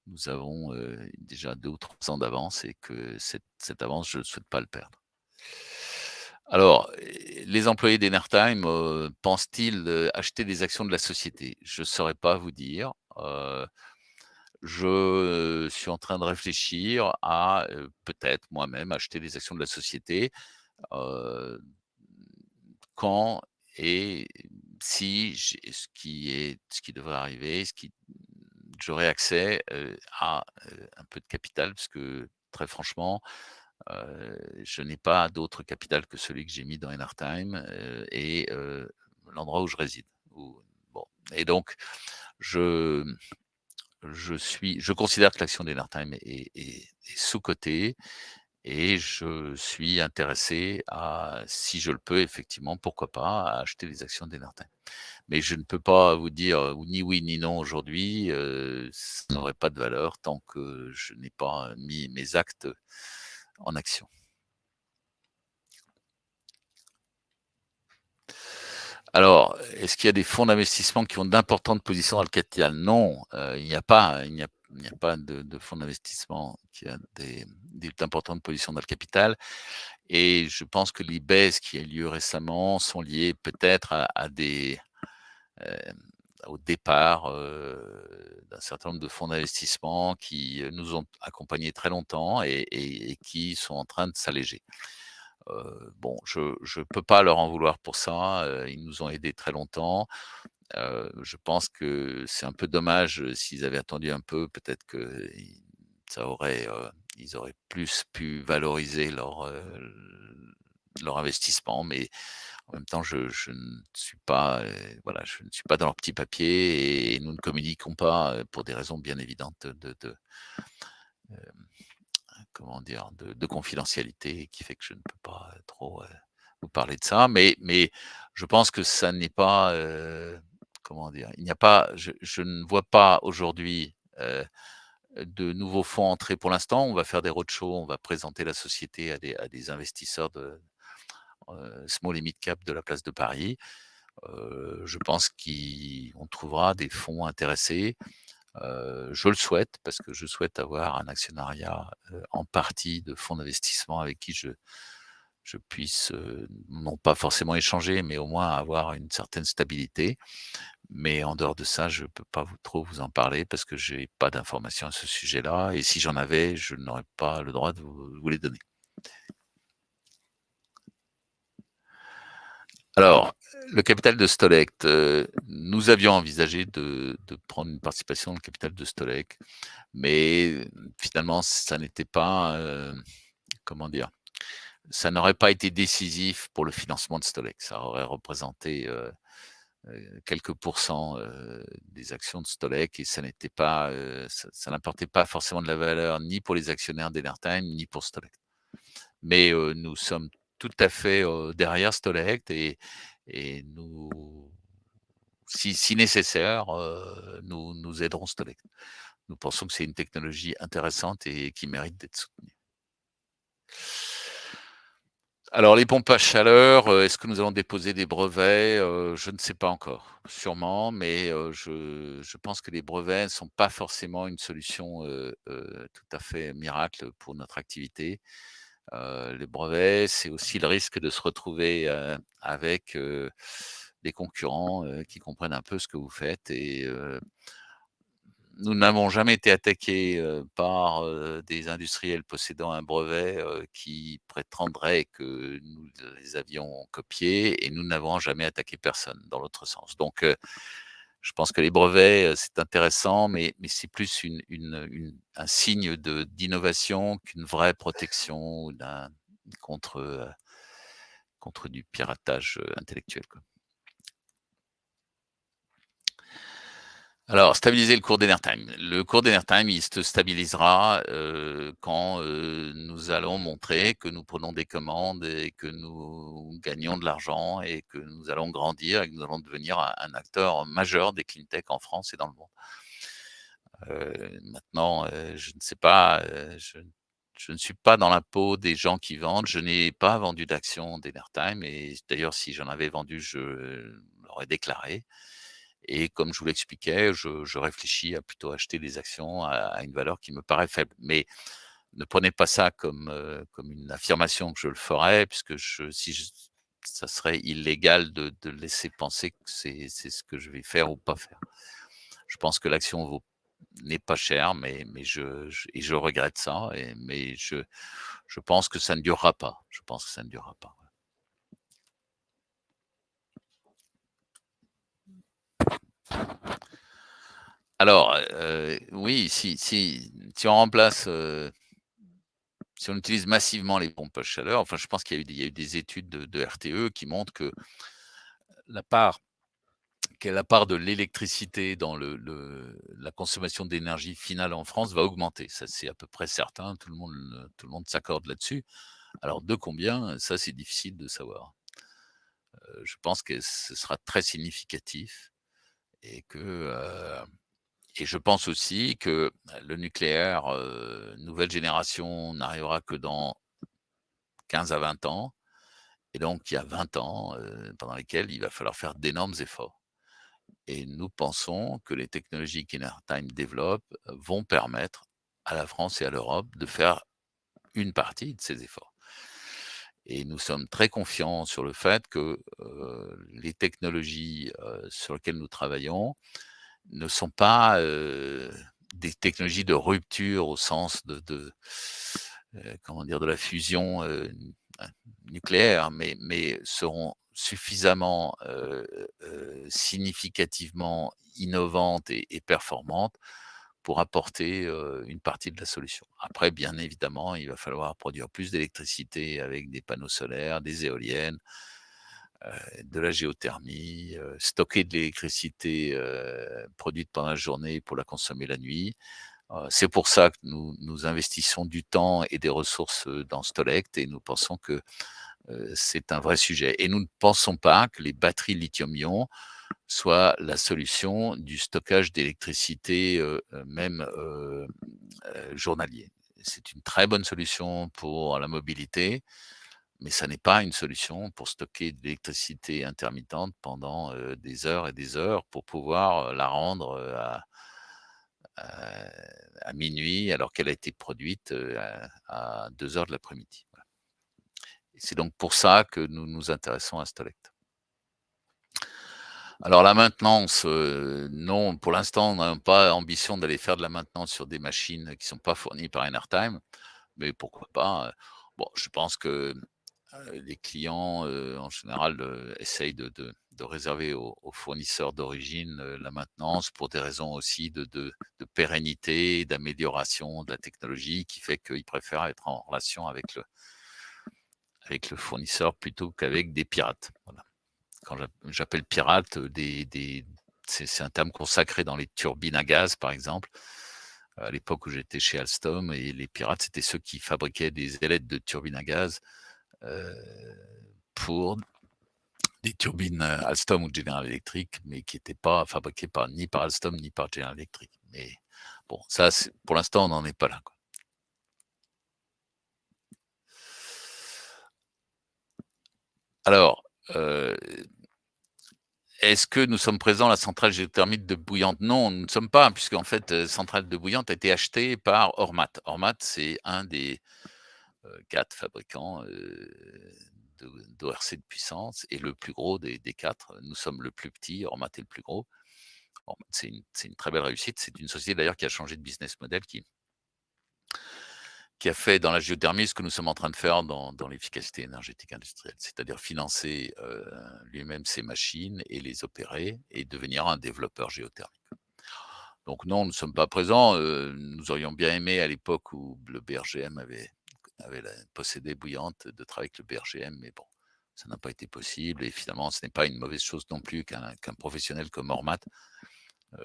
A: nous avons, déjà 2 ou 3 ans d'avance et que cette avance, je ne souhaite pas le perdre. Alors, les employés d'Enertime, pensent-ils, acheter des actions de la société? Je ne saurais pas vous dire. Je suis en train de réfléchir à, peut-être moi-même acheter des actions de la société, heu, quand et si j'ai ce qui devrait arriver, j'aurai accès, à, un peu de capital parce que très franchement, je n'ai pas d'autre capital que celui que j'ai mis dans Enertime, et l'endroit où je réside. Bon et donc je je considère que l'action d'Enertime est sous-cotée et je suis intéressé à, si je le peux effectivement, pourquoi pas, à acheter des actions d'Enertime. Mais je ne peux pas vous dire, ni oui ni non aujourd'hui, ça n'aurait pas de valeur tant que je n'ai pas mis mes actes en action. Alors, est-ce qu'il y a des fonds d'investissement qui ont d'importantes positions dans le capital? Non, il n'y a pas de fonds d'investissement qui a d'importantes positions dans le capital et je pense que les baisses qui ont lieu récemment sont liées peut-être hem, au départ, d'un certain nombre de fonds d'investissement qui, nous ont accompagnés très longtemps et qui sont en train de s'alléger. Bon, je peux pas leur en vouloir pour ça, ils nous ont aidés très longtemps. Je pense que c'est un peu dommage, s'ils avaient attendu un peu, peut-être qu'ils Ça aurait, ils auraient plus pu valoriser leur investissement, mais en même temps, je ne suis pas, voilà, je ne suis pas dans leurs petits papiers et nous ne communiquons pas, pour des raisons bien évidentes comment dire? De confidentialité qui fait que je ne peux pas, trop, vous parler de ça. Mais je pense que ça n'est pas, comment dire? Il n'y a pas je ne vois pas aujourd'hui, de nouveaux fonds entrer pour l'instant. On va faire des roadshows, on va présenter la société à des investisseurs de, small et mid cap de la place de Paris. Je pense qu'on trouvera des fonds intéressés. Je le souhaite parce que je souhaite avoir un actionnariat, en partie de fonds d'investissement avec qui je puisse, non pas forcément échanger, mais au moins avoir une certaine stabilité. Mais en dehors de ça, je peux pas trop vous en parler parce que j'ai pas d'informations à ce sujet-là et si j'en avais, je n'aurais pas le droit de vous les donner. Alors, le capital de Stolect, nous avions envisagé de prendre une participation dans le capital de Stolect, mais finalement ça n'était pas, comment dire? Ça n'aurait pas été décisif pour le financement de Stolect. Ça aurait représenté, quelques pourcents, des actions de Stolec et ça n'était pas, ça n'apportait pas forcément de la valeur ni pour les actionnaires d'Enertime, ni pour Stolec. Mais, nous sommes tout à fait, derrière Stolect et nous si nécessaire, nous aiderons Stolec. Nous pensons que c'est une technologie intéressante et qui mérite d'être soutenue. Alors les pompes à chaleur, est-ce que nous allons déposer des brevets? Je ne sais pas encore. Sûrement, mais je pense que les brevets ne sont pas forcément une solution, tout à fait miracle pour notre activité. Les brevets, c'est aussi le risque de se retrouver, avec, des concurrents, qui comprennent un peu ce que vous faites et nous n'avons jamais été attaqués, par, des industriels possédant un brevet, qui prétendraient que nous les avions copiés et nous n'avons jamais attaqué personne dans l'autre sens. Donc, je pense que les brevets, c'est intéressant, mais c'est plus un signe d'innovation qu'une vraie protection ou contre, contre du piratage, intellectuel, quoi. Alors, stabiliser le cours d'Enertime. Le cours d'Enertime, il se stabilisera, quand, nous allons montrer que nous prenons des commandes et que nous gagnons de l'argent et que nous allons grandir et que nous allons devenir un acteur majeur des clean tech en France et dans le monde. Maintenant, je ne sais pas, je ne suis pas dans la peau des gens qui vendent. Je n'ai pas vendu d'actions d'Enertime et d'ailleurs si j'en avais vendu, je l'aurais déclaré. Et comme je vous l'expliquais, je réfléchis à plutôt acheter des actions à une valeur qui me paraît faible. Mais ne prenez pas ça comme, comme une affirmation que je le ferais puisque si je ça serait illégal de laisser penser que c'est ce que je vais faire ou pas faire. Je pense que l'action n'est pas chère, mais je regrette ça mais je pense que ça ne durera pas. Je pense que ça ne durera pas. Alors, oui, si on remplace, si on utilise massivement les pompes à chaleur, enfin, je pense qu'il y a eu des études de RTE qui montrent que la part la part de l'électricité dans la consommation d'énergie finale en France va augmenter. Ça, c'est à peu près certain, tout le monde s'accorde là-dessus. Alors de combien? Ça, c'est difficile de savoir. Je pense que ce sera très significatif et et je pense aussi que le nucléaire, nouvelle génération n'arrivera que dans 15 à 20 ans. Et donc, il y a 20 ans, pendant lesquels il va falloir faire d'énormes efforts. Et nous pensons que les technologies qu'Enertime développe vont permettre à la France et à l'Europe de faire une partie de ces efforts. Et nous sommes très confiants sur le fait que, les technologies, sur lesquelles nous travaillons ne sont pas, des technologies de rupture au sens comment dire? De la fusion, nucléaire, mais seront suffisamment, significativement innovantes et performantes pour apporter, une partie de la solution. Après, bien évidemment, il va falloir produire plus d'électricité avec des panneaux solaires, des éoliennes, de la géothermie, stocker de l'électricité, produite pendant la journée pour la consommer la nuit. C'est pour ça que nous investissons du temps et des ressources, dans Stolect et nous pensons que, c'est un vrai sujet et nous ne pensons pas que les batteries lithium-ion soient la solution du stockage d'électricité, même, journalier. C'est une très bonne solution pour la mobilité, mais ça n'est pas une solution pour stocker de l'électricité intermittente pendant, des heures et des heures pour pouvoir, la rendre, à à minuit alors qu'elle a été produite, à 2 heures de l'après-midi. Voilà. Et c'est donc pour ça que nous nous intéressons à Stolect. Alors la maintenance, non, pour l'instant, on n'a pas ambition d'aller faire de la maintenance sur des machines qui sont pas fournies par Enertime, mais pourquoi pas, bon, je pense que, les clients, en général, essayent de réserver aux fournisseurs d'origine, la maintenance pour des raisons aussi de pérennité, d'amélioration de la technologie qui fait qu'ils préfèrent être en relation avec le fournisseur plutôt qu'avec des pirates. Voilà. Quand j'appelle pirate, des c'est un terme consacré dans les turbines à gaz, par exemple, à l'époque où j'étais chez Alstom et les pirates, c'était ceux qui fabriquaient des ailettes de turbines à gaz, heu, pour des turbines, Alstom ou General Electric, mais qui étaient pas fabriquées ni par Alstom ni par General Electric. Mais bon, ça, c'est pour l'instant, on n'en est pas là, quoi. Alors, heu, est-ce que nous sommes présents à la centrale géothermique de Bouillante? Non, nous ne sommes pas, puisqu'en fait, centrale de Bouillante a été achetée par Ormat. Ormat, c'est un des, 4 fabricants, de d'ORC de puissance et le plus gros des 4. Nous sommes le plus petit, Ormat est le plus gros. Ormat, c'est une très belle réussite. C'est une société d'ailleurs qui a changé de business model, qui a fait dans la géothermie ce que nous sommes en train de faire dans l'efficacité énergétique industrielle. C'est-à-dire financer, lui-même ses machines et les opérer et devenir un développeur géothermique. Donc non, nous ne sommes pas présents, nous aurions bien aimé à l'époque où le BRGM avait la possédé Bouillante de travailler avec le BRGM, mais bon, ça n'a pas été possible et finalement ce n'est pas une mauvaise chose non plus qu'un professionnel comme Ormat,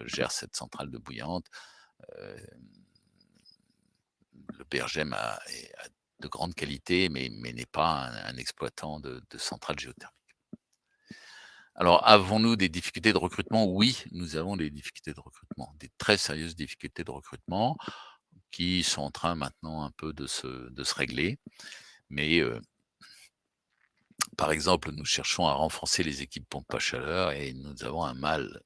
A: gère cette centrale de Bouillante. Heu, le BRGM a de grandes qualités, mais n'est pas un exploitant de centrales géothermiques. Alors, avons-nous des difficultés de recrutement? Oui, nous avons des difficultés de recrutement, des très sérieuses difficultés de recrutement qui sont en train maintenant un peu de se régler. Mais, par exemple, nous cherchons à renforcer les équipes pompes à chaleur et nous avons un mal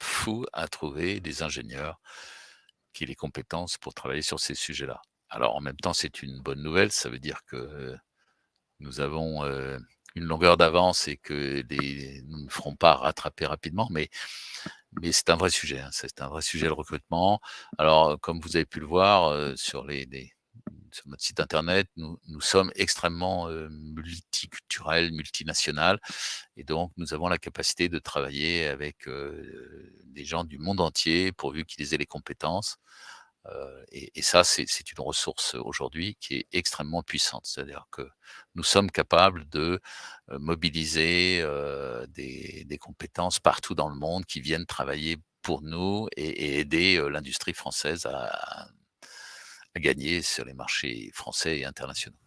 A: fou à trouver des ingénieurs qui aient les compétences pour travailler sur ces sujets-là. Alors en même temps, c'est une bonne nouvelle, ça veut dire que nous avons, une longueur d'avance et que nous ne ferons pas rattraper rapidement, mais c'est un vrai sujet, hein, c'est un vrai sujet le recrutement. Alors, comme vous avez pu le voir, sur notre site internet, nous sommes extrêmement, multiculturels, multinational et donc nous avons la capacité de travailler avec, des gens du monde entier pourvu qu'ils aient les compétences. Et ça, c'est une ressource aujourd'hui qui est extrêmement puissante. C'est-à-dire que nous sommes capables de, mobiliser, des compétences partout dans le monde qui viennent travailler pour nous et aider, l'industrie française à gagner sur les marchés français et internationaux.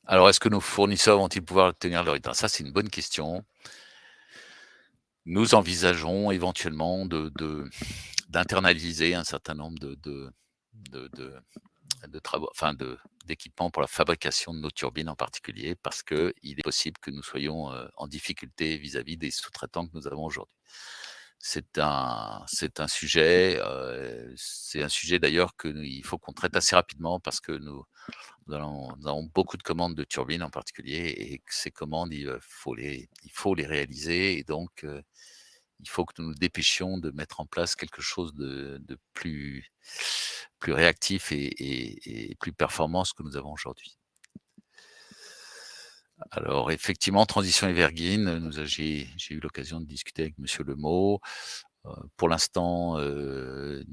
A: Alors est-ce que nos fournisseurs vont-ils pouvoir tenir leur rythme? Ça, c'est une bonne question. Nous envisageons éventuellement d'internaliser un certain nombre de de travaux, enfin d'équipements pour la fabrication de nos turbines en particulier, parce qu'il est possible que nous soyons, en difficulté vis-à-vis des sous-traitants que nous avons aujourd'hui. C'est un sujet d'ailleurs qu'il faut qu'on traite assez rapidement parce que nous avons beaucoup de commandes de turbines en particulier et que ces commandes, il faut les réaliser et donc il faut que nous nous dépêchions de mettre en place quelque chose de plus réactif et plus performant que ce que nous avons aujourd'hui. Alors effectivement, transition evergreen, j'ai eu l'occasion de discuter avec monsieur Lemot. Pour l'instant, il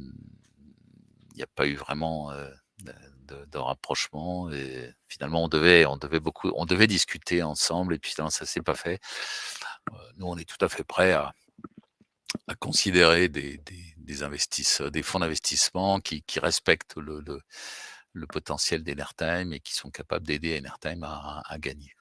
A: n'y a pas eu vraiment, de de rapprochement et finalement on devait discuter ensemble et puis finalement ça s'est pas fait. Nous, on est tout à fait prêts à considérer des fonds d'investissement qui respectent le potentiel d'Enertime et qui sont capables d'aider Enertime à gagner.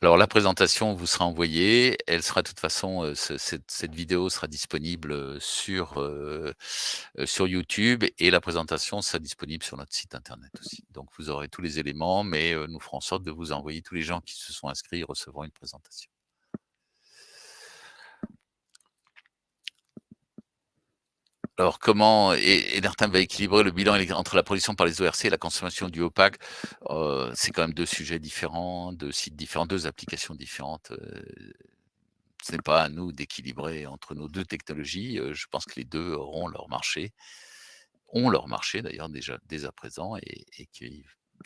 A: Alors la présentation vous sera envoyée, elle sera de toute façon, cette vidéo sera disponible, sur YouTube et la présentation sera disponible sur notre site internet aussi. Donc vous aurez tous les éléments, mais nous ferons en sorte de vous envoyer tous les gens qui se sont inscrits recevront une présentation. Alors comment Enertam va équilibrer le bilan entre la production par les ORC et la consommation du OPAC? C'est quand même 2 sujets différents, 2 sites différents, 2 applications différentes, ce n'est pas à nous d'équilibrer entre nos 2 technologies, je pense que les 2 auront leur marché, ont leur marché d'ailleurs déjà dès à présent et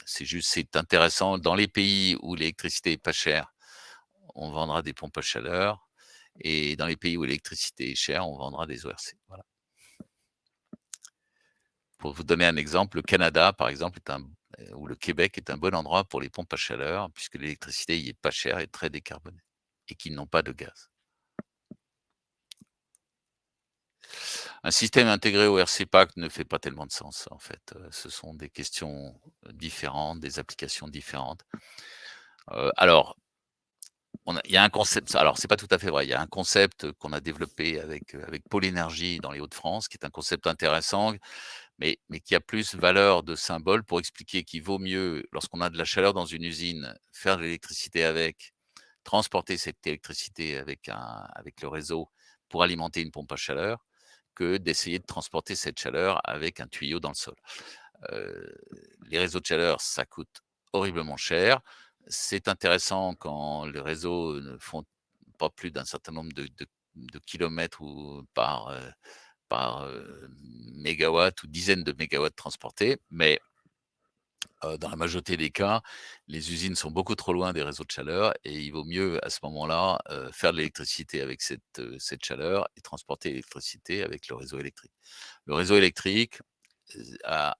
A: c'est intéressant dans les pays où l'électricité est pas chère, on vendra des pompes à chaleur et dans les pays où l'électricité est chère, on vendra des ORC. Voilà. Pour vous donner un exemple, le Canada, par exemple, ou le Québec est un bon endroit pour les pompes à chaleur puisque l'électricité y est pas chère et très décarbonée et qu'ils n'ont pas de gaz. Un système intégré au RCPac ne fait pas tellement de sens, en fait, ce sont des questions, différentes, des applications différentes. Alors, il y a un concept alors c'est pas tout à fait vrai, il y a un concept qu'on a développé avec Pôle Énergie dans les Hauts-de-France, qui est un concept intéressant, mais qui a plus valeur de symbole pour expliquer qu'il vaut mieux, lorsqu'on a de la chaleur dans une usine, faire de l'électricité avec, transporter cette électricité avec le réseau pour alimenter une pompe à chaleur, que d'essayer de transporter cette chaleur avec un tuyau dans le sol. Heu, les réseaux de chaleur, ça coûte horriblement cher. C'est intéressant quand les réseaux ne font pas plus d'un certain nombre de kilomètres ou par mégawatt ou dizaines de mégawatts transportés, mais dans la majorité des cas, les usines sont beaucoup trop loin des réseaux de chaleur et il vaut mieux à ce moment-là, faire de l'électricité avec cette chaleur et transporter l'électricité avec le réseau électrique. Le réseau électrique, a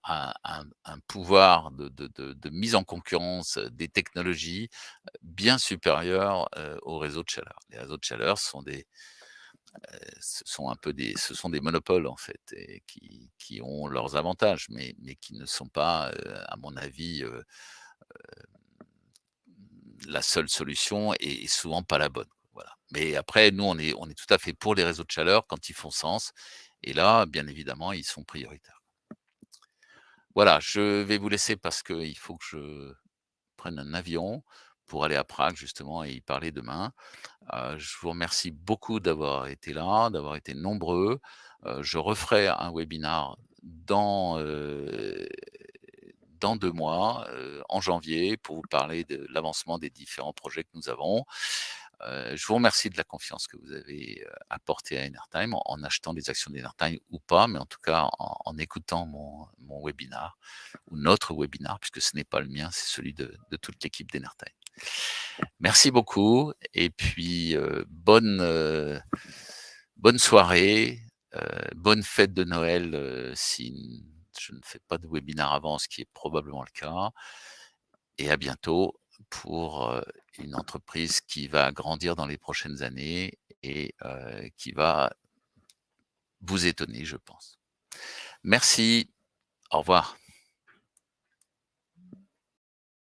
A: un pouvoir de mise en concurrence, des technologies, bien supérieur, aux réseaux de chaleur. Les réseaux de chaleur ce sont des monopoles en fait et qui ont leurs avantages, mais qui ne sont pas, à mon avis, la seule solution et souvent pas la bonne, voilà. Mais après nous on est tout à fait pour les réseaux de chaleur quand ils font sens et là, bien évidemment, ils sont prioritaires. Voilà, je vais vous laisser parce qu'il faut que je prenne un avion pour aller à Prague justement et y parler demain. Je vous remercie beaucoup d'avoir été là, d'avoir été nombreux. Je referai un webinar dans 2 mois, en janvier pour vous parler de l'avancement des différents projets que nous avons. Je vous remercie de la confiance que vous avez, apportée à Enertime en achetant des actions d'Enertime ou pas, mais en tout cas en écoutant mon webinar ou notre webinar puisque ce n'est pas le mien, c'est celui de toute l'équipe d'Enertime. Merci beaucoup et puis, bonne soirée, bonne fête de Noël, si je ne fais pas de webinar avant, ce qui est probablement le cas et à bientôt pour, une entreprise qui va grandir dans les prochaines années et qui va vous étonner, je pense. Merci, au revoir.